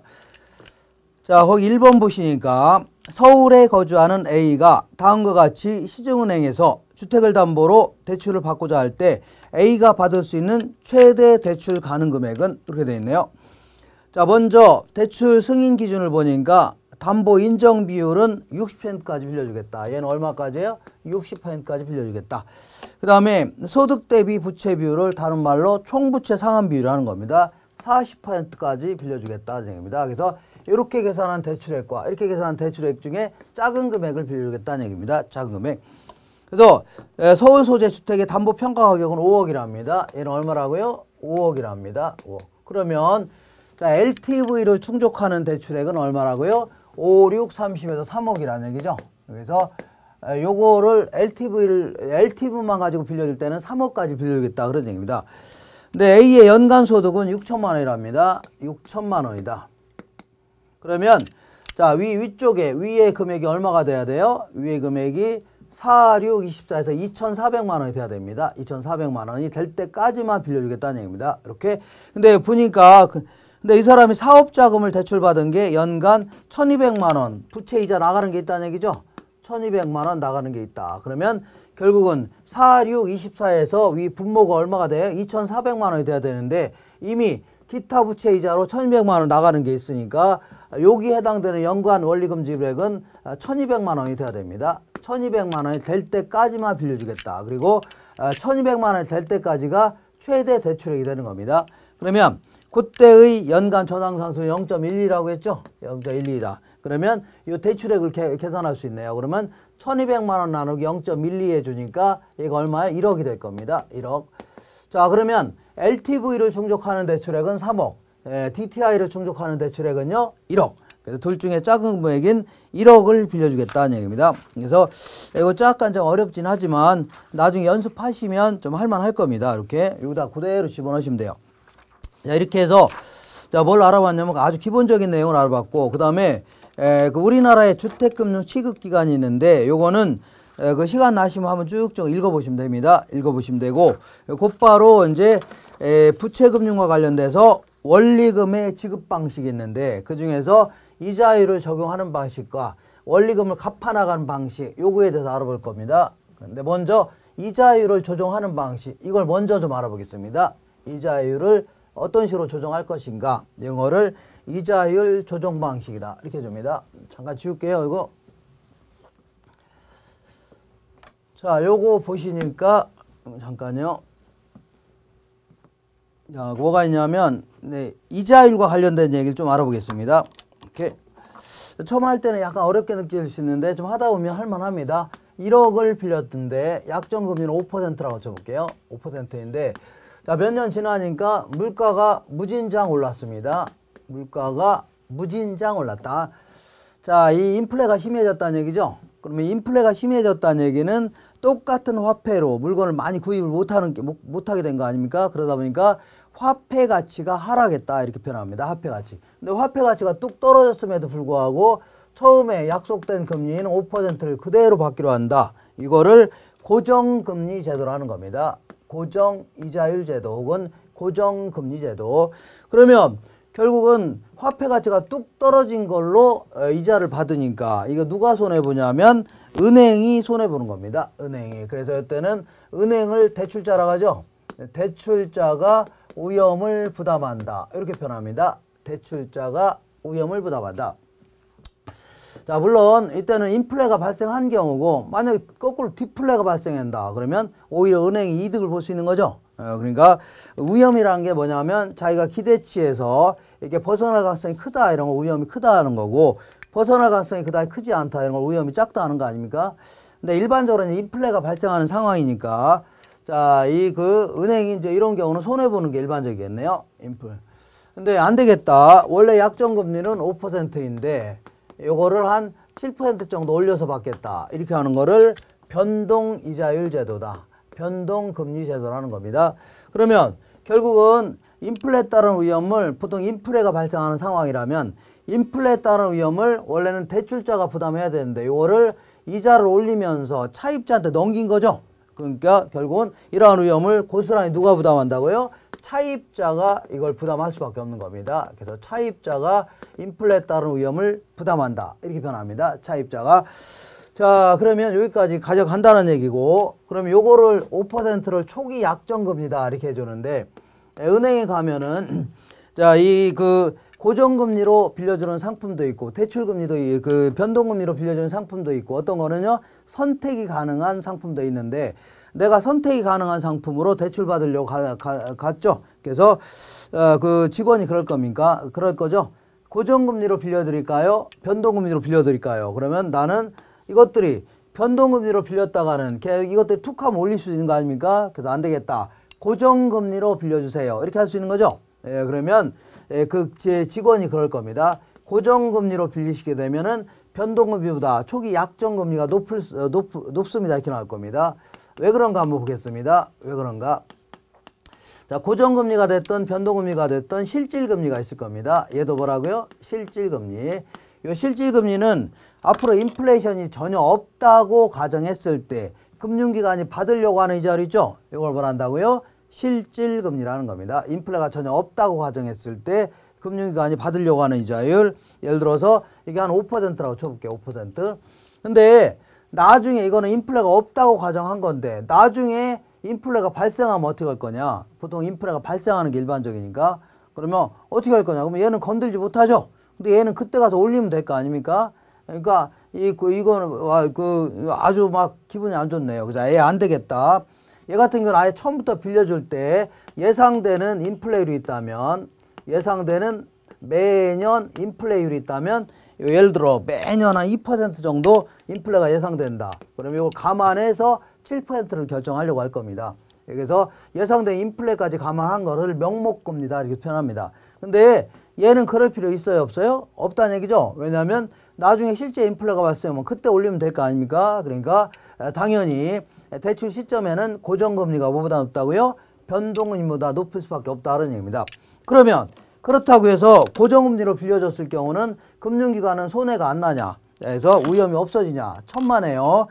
자, 거기 1번 보시니까 서울에 거주하는 A가 다음과 같이 시중은행에서 주택을 담보로 대출을 받고자 할 때 A가 받을 수 있는 최대 대출 가능 금액은 이렇게 되어 있네요. 자, 먼저 대출 승인 기준을 보니까 담보 인정 비율은 60%까지 빌려주겠다. 얘는 얼마까지예요? 60%까지 빌려주겠다. 그 다음에 소득 대비 부채 비율을 다른 말로 총부채 상환 비율을 하는 겁니다. 40%까지 빌려주겠다. 얘기입니다. 그래서 이렇게 계산한 대출액과 이렇게 계산한 대출액 중에 작은 금액을 빌려주겠다는 얘기입니다. 작은 금액. 그래서 서울 소재 주택의 담보 평가 가격은 5억이랍니다. 얘는 얼마라고요? 5억이랍니다. 5억. 그러면 자, LTV를 충족하는 대출액은 얼마라고요? 5, 6, 30에서 3억이라는 얘기죠. 그래서 요거를 LTV만 가지고 빌려줄 때는 3억까지 빌려주겠다 그런 얘기입니다. 근데 A의 연간 소득은 6천만 원이랍니다. 6천만 원이다. 그러면 자, 위쪽에 위의 금액이 얼마가 돼야 돼요? 위의 금액이 4, 6, 24에서 2,400만 원이 돼야 됩니다. 2,400만 원이 될 때까지만 빌려주겠다는 얘기입니다. 이렇게. 근데 보니까 근데 이 사람이 사업자금을 대출받은 게 연간 1,200만 원 부채이자 나가는 게 있다는 얘기죠. 1,200만 원 나가는 게 있다. 그러면 결국은 4, 6, 24에서 위 분모가 얼마가 돼요? 2,400만 원이 돼야 되는데 이미 기타 부채이자로 1,200만 원 나가는 게 있으니까 여기 해당되는 연간 원리금 지불액은 1,200만 원이 돼야 됩니다. 1,200만 원이 될 때까지만 빌려주겠다. 그리고 1,200만 원이 될 때까지가 최대 대출액이 되는 겁니다. 그러면 그때의 연간 저당상수는 0.12라고 했죠? 0.12다. 그러면 이 대출액을 계산할 수 있네요. 그러면 1,200만 원 나누기 0.12 해주니까 이거 얼마예요? 1억이 될 겁니다. 1억. 자, 그러면 LTV를 충족하는 대출액은 3억. DTI를 충족하는 대출액은요? 1억. 그래서 둘 중에 작은 금액인 1억을 빌려주겠다는 얘기입니다. 그래서 이거 약간 좀 어렵진 하지만 나중에 연습하시면 좀 할만할 겁니다. 이렇게 여기다 그대로 집어넣으시면 돼요. 자, 이렇게 해서 자, 뭘 알아봤냐면 아주 기본적인 내용을 알아봤고 그 다음에 그 우리나라의 주택금융 취급기관이 있는데 요거는 그 시간 나시면 한번 쭉쭉 읽어보시면 됩니다. 읽어보시면 되고 곧바로 이제 부채금융과 관련돼서 원리금의 지급 방식이 있는데 그 중에서 이자율을 적용하는 방식과 원리금을 갚아나가는 방식 요거에 대해서 알아볼 겁니다. 근데 먼저 이자율을 조정하는 방식 이걸 먼저 좀 알아보겠습니다. 이자율을 어떤 식으로 조정할 것인가 영어를 이자율 조정 방식이다 이렇게 줍니다. 잠깐 지울게요. 이거 자, 요거 보시니까 잠깐요. 자, 뭐가 있냐면 이자율과 관련된 얘기를 좀 알아보겠습니다. 이렇게 처음 할 때는 약간 어렵게 느낄 수 있는데 좀 하다 보면 할만합니다. 1억을 빌렸던데 약정금리는 5%라고 쳐볼게요. 5%인데 자, 몇 년 지나니까 물가가 무진장 올랐습니다. 물가가 무진장 올랐다. 자, 이 인플레가 심해졌다는 얘기죠. 그러면 인플레가 심해졌다는 얘기는 똑같은 화폐로 물건을 많이 구입을 못하게 된 거 아닙니까? 그러다 보니까 화폐 가치가 하락했다 이렇게 표현합니다. 화폐 가치. 근데 화폐 가치가 뚝 떨어졌음에도 불구하고 처음에 약속된 금리는 5%를 그대로 받기로 한다. 이거를 고정금리 제도로 하는 겁니다. 고정이자율 제도 혹은 고정금리 제도. 그러면 결국은 화폐 가치가 뚝 떨어진 걸로 이자를 받으니까 이거 누가 손해보냐면 은행이 손해보는 겁니다. 은행이. 그래서 이때는 은행을 대출자라고 하죠. 대출자가 위험을 부담한다. 이렇게 표현합니다. 대출자가 위험을 부담한다. 자, 물론 이때는 인플레가 발생한 경우고 만약에 거꾸로 디플레가 발생한다 그러면 오히려 은행이 이득을 볼 수 있는 거죠. 그러니까 위험이라는 게 뭐냐면 자기가 기대치에서 이렇게 벗어날 가능성이 크다 이런 거 위험이 크다 하는 거고, 벗어날 가능성이 그다지 크지 않다 이런 걸 위험이 작다 하는 거 아닙니까? 근데 일반적으로 인플레가 발생하는 상황이니까 자, 이 그 은행이 이제 이런 경우는 손해 보는 게 일반적이겠네요. 인플레. 근데 안 되겠다. 원래 약정 금리는 5%인데 요거를 한 7% 정도 올려서 받겠다. 이렇게 하는 거를 변동 이자율 제도다. 변동 금리 제도라는 겁니다. 그러면 결국은 인플레에 따른 위험을 보통 인플레가 발생하는 상황이라면 인플레에 따른 위험을 원래는 대출자가 부담해야 되는데 요거를 이자를 올리면서 차입자한테 넘긴 거죠. 그러니까 결국은 이러한 위험을 고스란히 누가 부담한다고요? 차입자가 이걸 부담할 수밖에 없는 겁니다. 그래서 차입자가 인플레에 따른 위험을 부담한다. 이렇게 변합니다. 차입자가. 자, 그러면 여기까지 가져간다는 얘기고, 그러면 요거를 5%를 초기 약정금리다 이렇게 해주는데, 은행에 가면은 자, 이 그 고정금리로 빌려주는 상품도 있고 대출금리도 그 변동금리로 빌려주는 상품도 있고, 어떤 거는요 선택이 가능한 상품도 있는데, 내가 선택이 가능한 상품으로 대출 받으려고 갔죠. 그래서 그 직원이 그럴 겁니까? 그럴 거죠. 고정금리로 빌려드릴까요? 변동금리로 빌려드릴까요? 그러면 나는 이것들이 변동금리로 빌렸다가는 이것들이 툭 하면 올릴 수 있는 거 아닙니까? 그래서 안 되겠다. 고정금리로 빌려주세요. 이렇게 할 수 있는 거죠. 예, 그러면 그 제 직원이 그럴 겁니다. 고정금리로 빌리시게 되면은 변동금리보다 초기 약정금리가 높습니다. 이렇게 나올 겁니다. 왜 그런가 한번 보겠습니다. 왜 그런가? 자, 고정금리가 됐든 변동금리가 됐든 실질금리가 있을 겁니다. 얘도 뭐라고요? 실질금리. 이 실질금리는 앞으로 인플레이션이 전혀 없다고 가정했을 때 금융기관이 받으려고 하는 이자율 있죠? 이걸 뭘 한다고요? 실질금리라는 겁니다. 인플레가 전혀 없다고 가정했을 때 금융기관이 받으려고 하는 이자율, 예를 들어서 이게 한 5%라고 쳐볼게요. 5%. 근데 나중에 이거는 인플레가 없다고 가정한 건데 나중에 인플레가 발생하면 어떻게 할 거냐? 보통 인플레가 발생하는 게 일반적이니까. 그러면 어떻게 할 거냐? 그러면 얘는 건들지 못하죠. 근데 얘는 그때 가서 올리면 될 거 아닙니까? 그러니까 이거는 아주 막 기분이 안 좋네요. 그죠? 얘 안 되겠다. 얘 같은 경우는 아예 처음부터 빌려줄 때 예상되는 인플레율이 있다면, 예상되는 매년 인플레율이 있다면, 예를 들어 매년 한 2% 정도 인플레가 예상된다. 그러면 이걸 감안해서 7%를 결정하려고 할 겁니다. 그래서 예상된 인플레까지 감안한 거를 명목금리다 이렇게 표현합니다. 근데 얘는 그럴 필요 있어요, 없어요? 없다는 얘기죠. 왜냐하면 나중에 실제 인플레가 발생하면 그때 올리면 될 거 아닙니까? 그러니까 당연히 대출 시점에는 고정금리가 뭐보다 높다고요? 변동금리보다 높을 수밖에 없다는 얘기입니다. 그러면 그렇다고 해서 고정금리로 빌려줬을 경우는 금융기관은 손해가 안 나냐? 그래서 위험이 없어지냐? 천만에요.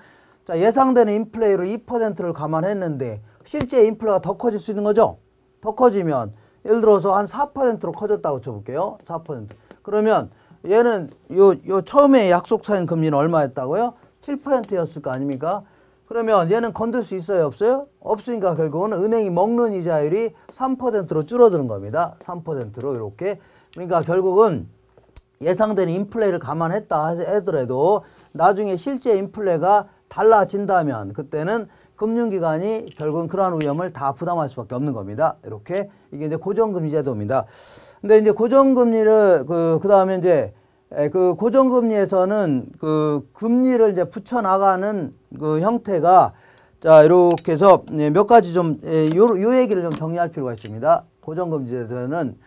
자, 예상되는 인플레율을 2%를 감안했는데 실제 인플레가 더 커질 수 있는 거죠? 더 커지면 예를 들어서 한 4%로 커졌다고 쳐볼게요. 4%. 그러면 얘는 요 처음에 약속사인 금리는 얼마였다고요? 7%였을 거 아닙니까? 그러면 얘는 건들 수 있어요, 없어요? 없으니까 결국은 은행이 먹는 이자율이 3%로 줄어드는 겁니다. 3%로 이렇게. 그러니까 결국은 예상되는 인플레를 감안했다 하더라도 나중에 실제 인플레가 달라진다면 그때는 금융기관이 결국은 그러한 위험을 다 부담할 수밖에 없는 겁니다. 이렇게 이게 이제 고정금리 제도입니다. 근데 이제 고정금리를 그 다음에 이제 그 고정금리에서는 그 금리를 이제 붙여 나가는 그 형태가 자 이렇게 해서 몇 가지 좀 요 얘기를 좀 정리할 필요가 있습니다. 고정금리에서는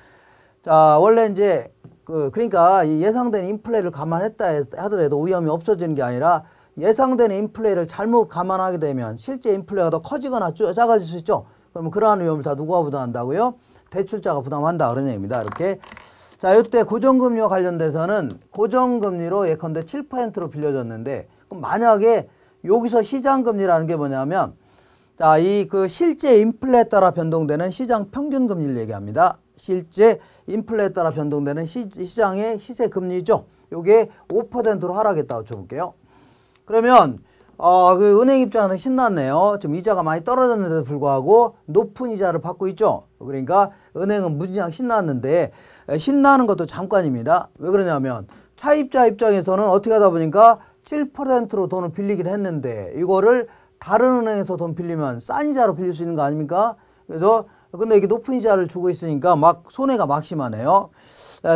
자 원래 이제 그러니까 이 예상된 인플레를 감안했다 하더라도 위험이 없어지는 게 아니라 예상되는 인플레를 잘못 감안하게 되면 실제 인플레가 더 커지거나 작아질 수 있죠. 그러면 그러한 위험을 다 누가 부담한다고요? 대출자가 부담한다 그런 얘기입니다. 이렇게. 자, 이때 고정금리와 관련돼서는 고정금리로 예컨대 7%로 빌려줬는데 그럼 만약에 여기서 시장금리라는 게 뭐냐면 자, 이 그 실제 인플레에 따라 변동되는 시장 평균금리를 얘기합니다. 실제 인플레에 따라 변동되는 시장의 시세금리죠. 요게 5%로 하락했다고 쳐볼게요. 그러면 그 은행 입장은 신났네요. 좀 이자가 많이 떨어졌는데도 불구하고 높은 이자를 받고 있죠. 그러니까 은행은 무지장 신났는데 신나는 것도 잠깐입니다. 왜 그러냐면 차입자 입장에서는 어떻게 하다 보니까 7%로 돈을 빌리긴 했는데 이거를 다른 은행에서 돈 빌리면 싼 이자로 빌릴 수 있는 거 아닙니까? 그래서 근데 이게 높은 이자를 주고 있으니까 막 손해가 막심하네요.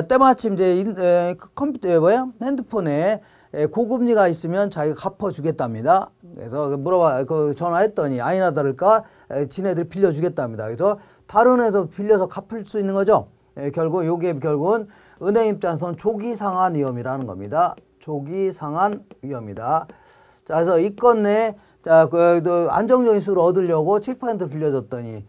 때마침 이제 컴퓨터에 핸드폰에 고금리가 있으면 자기가 갚아주겠답니다. 그래서 전화했더니 아니나 다를까 지네들이 빌려주겠답니다. 그래서 다른 애에서 빌려서 갚을 수 있는 거죠. 결국은 은행 입장에서는 조기 상환 위험이라는 겁니다. 조기 상환 위험이다. 자, 그래서 이 건 내에 안정적인 수를 얻으려고 7% 빌려줬더니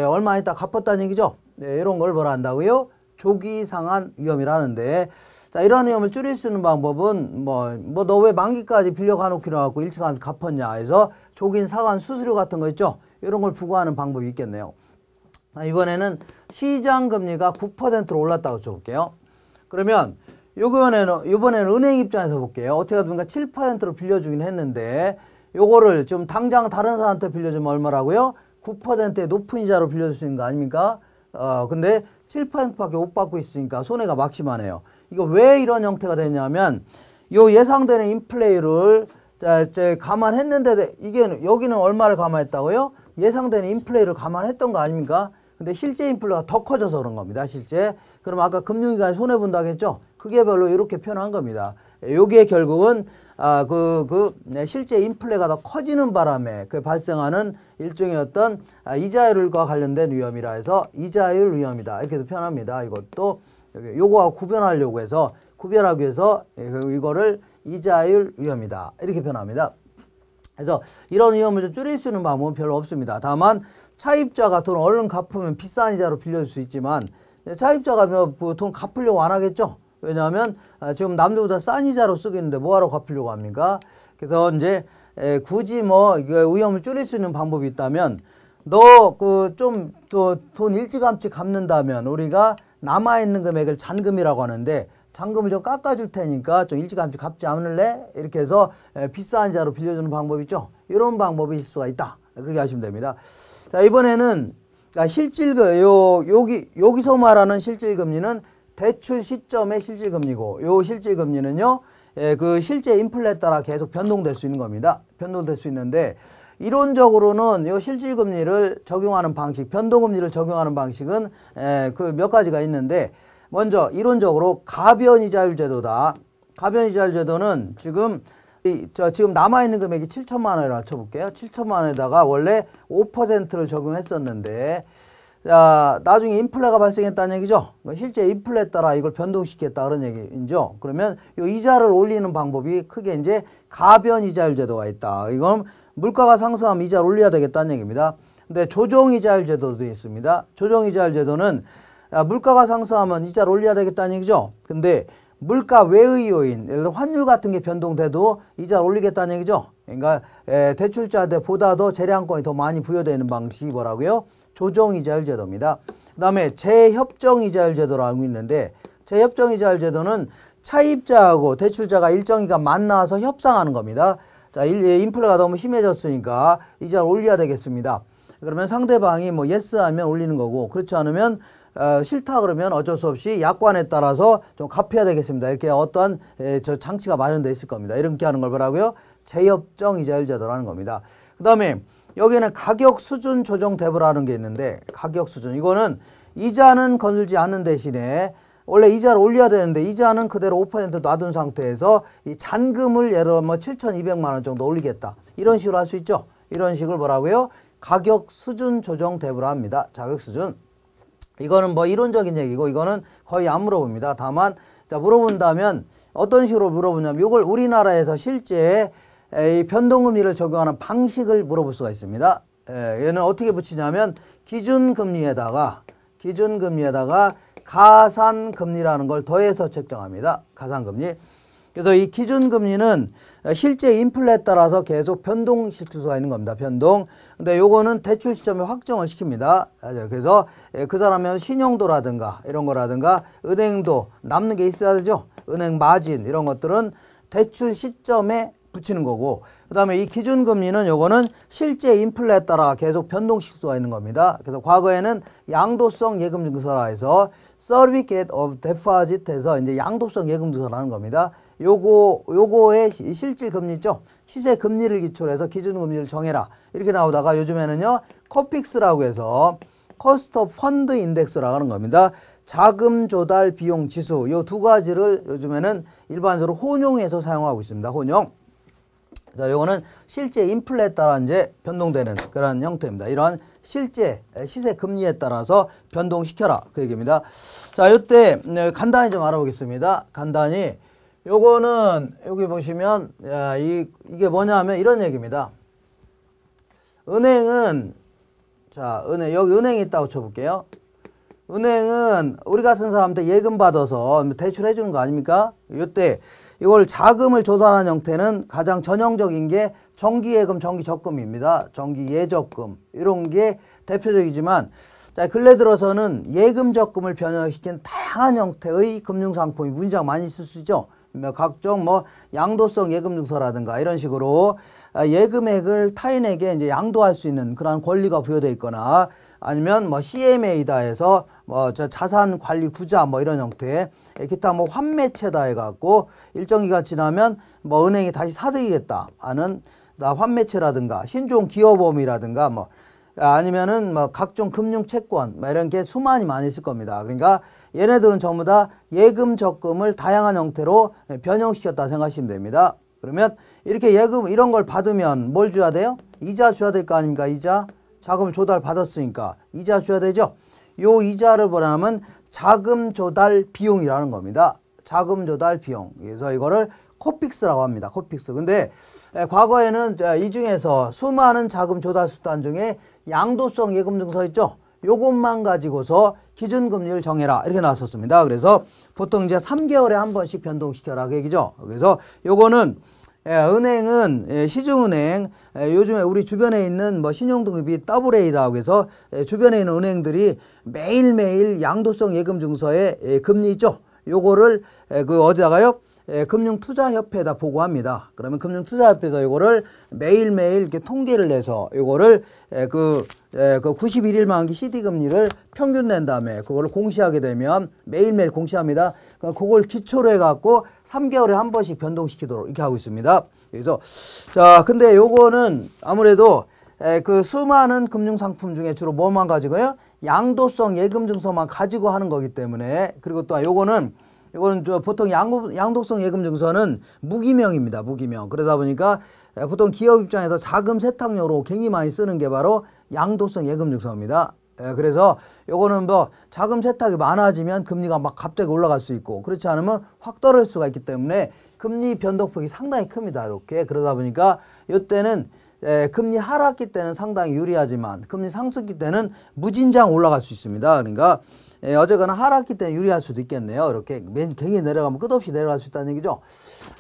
얼마 있다 갚았다는 얘기죠. 이런 걸 뭐라 한다고요? 조기 상환 위험이라는데, 자, 이런 위험을 줄일 수 있는 방법은 너 왜 만기까지 빌려가놓기로 하고 일찌감치 갚았냐 해서 조기 상환 수수료 같은 거 있죠. 이런 걸 부과하는 방법이 있겠네요. 이번에는 시장 금리가 9%로 올랐다고 쳐볼게요. 그러면 이번에는 은행 입장에서 볼게요. 어떻게 하다 보니까 7%로 빌려주긴 했는데 요거를 좀 당장 다른 사람한테 빌려주면 얼마라고요? 9%의 높은 이자로 빌려줄 수 있는 거 아닙니까? 근데 7%밖에 못 받고 있으니까 손해가 막심하네요. 이거 왜 이런 형태가 되냐면 요 예상되는 인플레이를 감안했는데 여기는 얼마를 감안했다고요? 예상되는 인플레이를 감안했던 거 아닙니까? 근데 실제 인플레가 더 커져서 그런 겁니다. 실제. 그럼 아까 금융기관이 손해본다고 했죠? 그게 별로 이렇게 표현한 겁니다. 요게 결국은 실제 인플레가 더 커지는 바람에 발생하는 일종의 어떤 이자율과 관련된 위험이라 해서 이자율 위험이다. 이렇게도 표현합니다. 이것도 요거하고 구별하기 위해서 이거를 이자율 위험이다. 이렇게 표현합니다. 그래서 이런 위험을 좀 줄일 수 있는 방법은 별로 없습니다. 다만 차입자가 돈 얼른 갚으면 비싼 이자로 빌려줄 수 있지만 차입자가 돈 갚으려고 안 하겠죠. 왜냐하면 지금 남들보다 싼 이자로 쓰고 있는데 뭐하러 갚으려고 합니까? 그래서 이제 굳이 위험을 줄일 수 있는 방법이 있다면 돈 일찌감치 갚는다면 우리가 남아있는 금액을 잔금이라고 하는데 잔금을 좀 깎아줄 테니까 좀 일찌감치 갚지 않을래? 이렇게 해서 비싼 이자로 빌려주는 방법이 있죠. 이런 방법이 있을 수가 있다. 그렇게 하시면 됩니다. 자, 이번에는 여기서 말하는 실질금리는 대출 시점의 실질금리고 요 실질금리는요 실제 인플레에 따라 계속 변동될 수 있는 겁니다. 변동될 수 있는데 이론적으로는 요 실질금리를 적용하는 방식, 변동금리를 적용하는 방식은 몇 가지가 있는데 먼저 이론적으로 가변이자율 제도다. 가변이자율 제도는 지금 남아있는 금액이 7천만 원이라고 쳐볼게요. 7천만 원에다가 원래 5%를 적용했었는데 자, 나중에 인플레가 발생했다는 얘기죠. 실제 인플레에 따라 이걸 변동시켰다 그런 얘기죠. 그러면 이 이자를 올리는 방법이 크게 이제 가변이자율 제도가 있다. 이건 물가가 상승하면 이자를 올려야 되겠다는 얘기입니다. 근데 조정이자율 제도도 있습니다. 조정이자율 제도는 물가가 상승하면 이자를 올려야 되겠다는 얘기죠. 근데 물가 외의 요인, 예를 들어 환율 같은 게 변동돼도 이자를 올리겠다는 얘기죠. 그러니까 대출자들보다도 재량권이 더 많이 부여되는 방식이 뭐라고요? 조정이자율 제도입니다. 그 다음에 재협정이자율 제도로 알고 있는데 재협정이자율 제도는 차입자하고 대출자가 일정 기간 만나서 협상하는 겁니다. 자, 인플레가 너무 심해졌으니까 이자를 올려야 되겠습니다. 그러면 상대방이 예스 하면 올리는 거고 그렇지 않으면 싫다 그러면 어쩔 수 없이 약관에 따라서 좀 갚아야 되겠습니다. 이렇게 어떠한 장치가 마련되어 있을 겁니다. 이렇게 하는 걸 뭐라고요? 재협정이자율 제도라는 겁니다. 그 다음에 여기는 가격 수준 조정 대부라는 게 있는데 가격 수준 이거는 이자는 거들지 않는 대신에 원래 이자를 올려야 되는데 이자는 그대로 5% 놔둔 상태에서 이 잔금을 예를 들어 7,200만 원 정도 올리겠다. 이런 식으로 할 수 있죠. 이런 식을 뭐라고요? 가격 수준 조정 대부라 합니다. 가격 수준. 이거는 이론적인 얘기고 이거는 거의 안 물어봅니다. 다만 물어본다면 어떤 식으로 물어보냐면 이걸 우리나라에서 실제 이 변동금리를 적용하는 방식을 물어볼 수가 있습니다. 얘는 어떻게 붙이냐면 기준금리에다가 가산금리라는 걸 더해서 책정합니다. 가산금리. 그래서 이 기준금리는 실제 인플레에 따라서 계속 변동시킬 수가 있는 겁니다. 변동. 근데 요거는 대출 시점에 확정을 시킵니다. 그래서 그 사람의 신용도라든가 이런 거라든가 은행도 남는 게 있어야 되죠. 은행 마진 이런 것들은 대출 시점에 붙이는 거고 그 다음에 이 기준금리는 요거는 실제 인플레에 따라 계속 변동시킬 수가 있는 겁니다. 그래서 과거에는 양도성 예금증서라 해서 Certificate of Deposit 해서 이제 양도성 예금증서라는 겁니다. 요거의 실질 금리죠. 시세 금리를 기초로 해서 기준금리를 정해라. 이렇게 나오다가 요즘에는요, 코픽스라고 해서 Cost of Fund Index라고 하는 겁니다. 자금 조달 비용 지수, 요 두 가지를 요즘에는 일반적으로 혼용해서 사용하고 있습니다. 혼용. 자, 요거는 실제 인플레에 따라 이제 변동되는 그런 형태입니다. 이러한 실제 시세 금리에 따라서 변동시켜라. 그 얘기입니다. 자, 요때 간단히 좀 알아보겠습니다. 간단히. 요거는 여기 보시면 이게 뭐냐면 이런 얘기입니다. 은행은 자, 여기 은행이 있다고 쳐볼게요. 은행은 우리 같은 사람한테 예금 받아서 대출해 주는 거 아닙니까? 요때 이걸 자금을 조달하는 형태는 가장 전형적인 게 정기예금, 정기적금입니다. 정기예적금 이런 게 대표적이지만 자, 근래 들어서는 예금 적금을 변형시킨 다양한 형태의 금융상품이 무지장 많이 있을 수 있죠. 각종 뭐 양도성 예금증서라든가 이런 식으로 예금액을 타인에게 이제 양도할 수 있는 그런 권리가 부여되어 있거나 아니면 뭐 CMA다 해서 뭐 자산 관리 구자 뭐 이런 형태, 기타 뭐 환매채다 해갖고 일정 기간 지나면 뭐 은행이 다시 사들이겠다 하는 환매채라든가 신종 기여보험이라든가 뭐 아니면은 뭐 각종 금융 채권 뭐 이런 게 수많이 많이 있을 겁니다. 그러니까 얘네들은 전부 다 예금 적금을 다양한 형태로 변형시켰다 생각하시면 됩니다. 그러면 이렇게 예금 이런 걸 받으면 뭘 줘야 돼요? 이자 줘야 될 거 아닙니까? 이자. 자금을 조달 받았으니까 이자 줘야 되죠. 요 이자를 뭐냐면 자금 조달 비용이라는 겁니다. 자금 조달 비용. 그래서 이거를 코픽스라고 합니다. 코픽스. 근데 과거에는 이 중에서 수많은 자금 조달 수단 중에 양도성 예금증서 있죠. 요것만 가지고서 기준금리를 정해라 이렇게 나왔었습니다. 그래서 보통 이제 3개월에 한 번씩 변동시켜라 그 얘기죠. 그래서 요거는 은행은 시중은행 요즘에 우리 주변에 있는 뭐 신용등급이 AA라고 해서 주변에 있는 은행들이 매일매일 양도성 예금증서에 금리 있죠. 요거를 그 어디다가요? 금융투자협회에다 보고합니다. 그러면 금융투자협회에서 이거를 매일매일 이렇게 통계를 내서 이거를 그 91일 만기 CD금리를 평균 낸 다음에 그거를 공시하게 되면 매일매일 공시합니다. 그걸 기초로 해갖고 3개월에 한 번씩 변동시키도록 이렇게 하고 있습니다. 그래서 자, 근데 요거는 아무래도 그 수많은 금융상품 중에 주로 뭐만 가지고요? 양도성 예금증서만 가지고 하는 거기 때문에 그리고 또 요거는 보통 양도성 예금증서는 무기명입니다. 무기명. 그러다 보니까 보통 기업 입장에서 자금 세탁용으로 굉장히 많이 쓰는 게 바로 양도성 예금증서입니다. 그래서 요거는 뭐 자금 세탁이 많아지면 금리가 막 갑자기 올라갈 수 있고 그렇지 않으면 확 떨어질 수가 있기 때문에 금리 변동폭이 상당히 큽니다. 이렇게. 그러다 보니까 요때는 금리 하락기 때는 상당히 유리하지만 금리 상승기 때는 무진장 올라갈 수 있습니다. 그러니까 어쨌거나 하락기 때는 유리할 수도 있겠네요. 이렇게 굉장히 내려가면 끝없이 내려갈 수 있다는 얘기죠.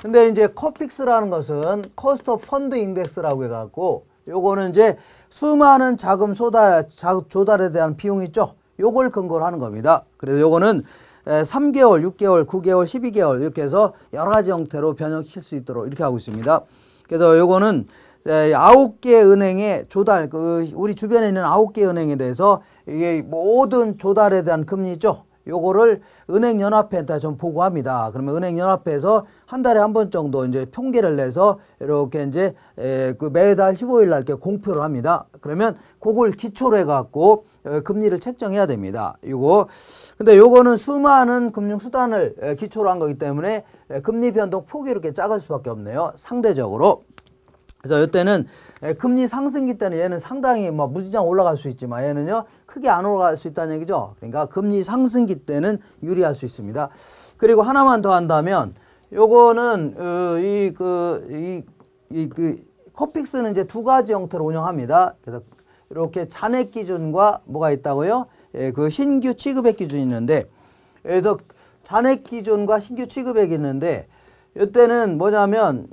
근데 이제 코픽스라는 것은 Cost of Fund Index라고 해갖고 요거는 이제 수많은 자금 조달에 대한 비용 있죠. 요걸 근거로 하는 겁니다. 그래서 요거는 3개월, 6개월, 9개월, 12개월 이렇게 해서 여러 가지 형태로 변형시킬 수 있도록 이렇게 하고 있습니다. 그래서 요거는 9개 은행의 조달, 우리 주변에 있는 9개 은행에 대해서 이게 모든 조달에 대한 금리 있죠. 요거를 은행연합회한테 좀 보고합니다. 그러면 은행연합회에서 한 달에 한 번 정도 이제 통계를 내서 이렇게 이제 그 매달 15일 날 이렇게 공표를 합니다. 그러면 그걸 기초로 해갖고 금리를 책정해야 됩니다. 근데 요거는 수많은 금융수단을 기초로 한 거기 때문에 금리 변동 폭이 이렇게 작을 수밖에 없네요. 상대적으로. 그래서 이때는 금리 상승기 때는 얘는 상당히 뭐 무지장 올라갈 수 있지만 얘는요 크게 안 올라갈 수 있다는 얘기죠. 그러니까 금리 상승기 때는 유리할 수 있습니다. 그리고 하나만 더 한다면 요거는 코픽스는 이제 두 가지 형태로 운영합니다. 그래서 이렇게 잔액 기준과 뭐가 있다고요? 그 신규 취급액 기준이 있는데 그래서 잔액 기준과 신규 취급액이 있는데 이때는 뭐냐면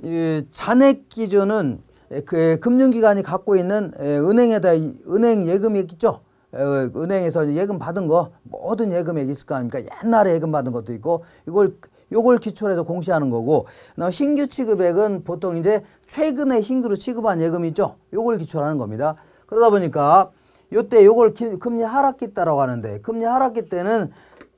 잔액 기준은 그 금융기관이 갖고 있는 은행에다 은행 예금액 있죠. 은행에서 예금 받은 거 모든 예금액이 있을 거 아닙니까? 옛날에 예금 받은 것도 있고 이걸 요걸 기초로 해서 공시하는 거고, 신규 취급액은 보통 이제 최근에 신규로 취급한 예금 있죠? 요걸 기초로 하는 겁니다. 그러다 보니까 요때 요걸 금리 하락기 때라고 하는데, 금리 하락기 때는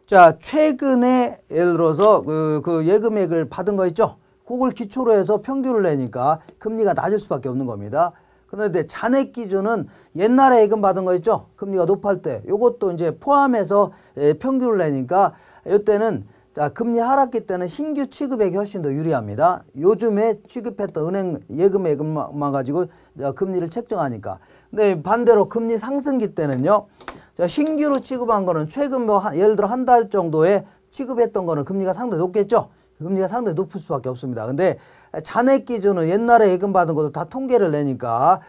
자, 최근에 예를 들어서 그 예금액을 받은 거 있죠? 그걸 기초로 해서 평균을 내니까 금리가 낮을 수밖에 없는 겁니다. 그런데 잔액 기준은 옛날에 예금 받은 거 있죠? 금리가 높을 때 요것도 이제 포함해서 평균을 내니까 요때는 자, 금리 하락기 때는 신규 취급액이 훨씬 더 유리합니다. 요즘에 취급했던 은행 예금액만 가지고 금리를 책정하니까. 근데 반대로 금리 상승기 때는요. 자, 신규로 취급한 거는 최근 예를 들어 한 달 정도에 취급했던 거는 금리가 상당히 높겠죠? 금리가 상당히 높을 수밖에 없습니다. 근데 잔액 기준은 옛날에 예금 받은 것도 다 통계를 내니까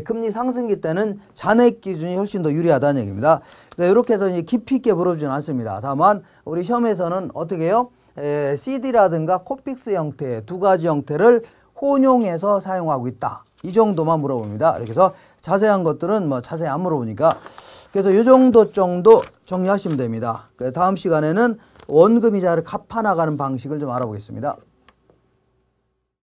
금리 상승기 때는 잔액 기준이 훨씬 더 유리하다는 얘기입니다. 그래서 이렇게 해서 이제 깊이 있게 물어보지는 않습니다. 다만 우리 시험에서는 어떻게 해요? CD라든가 코픽스 형태 두 가지 형태를 혼용해서 사용하고 있다. 이 정도만 물어봅니다. 이렇게 해서 자세한 것들은 뭐 자세히 안 물어보니까 그래서 이 정도 정리하시면 됩니다. 다음 시간에는 원금 이자를 갚아 나가는 방식을 좀 알아보겠습니다.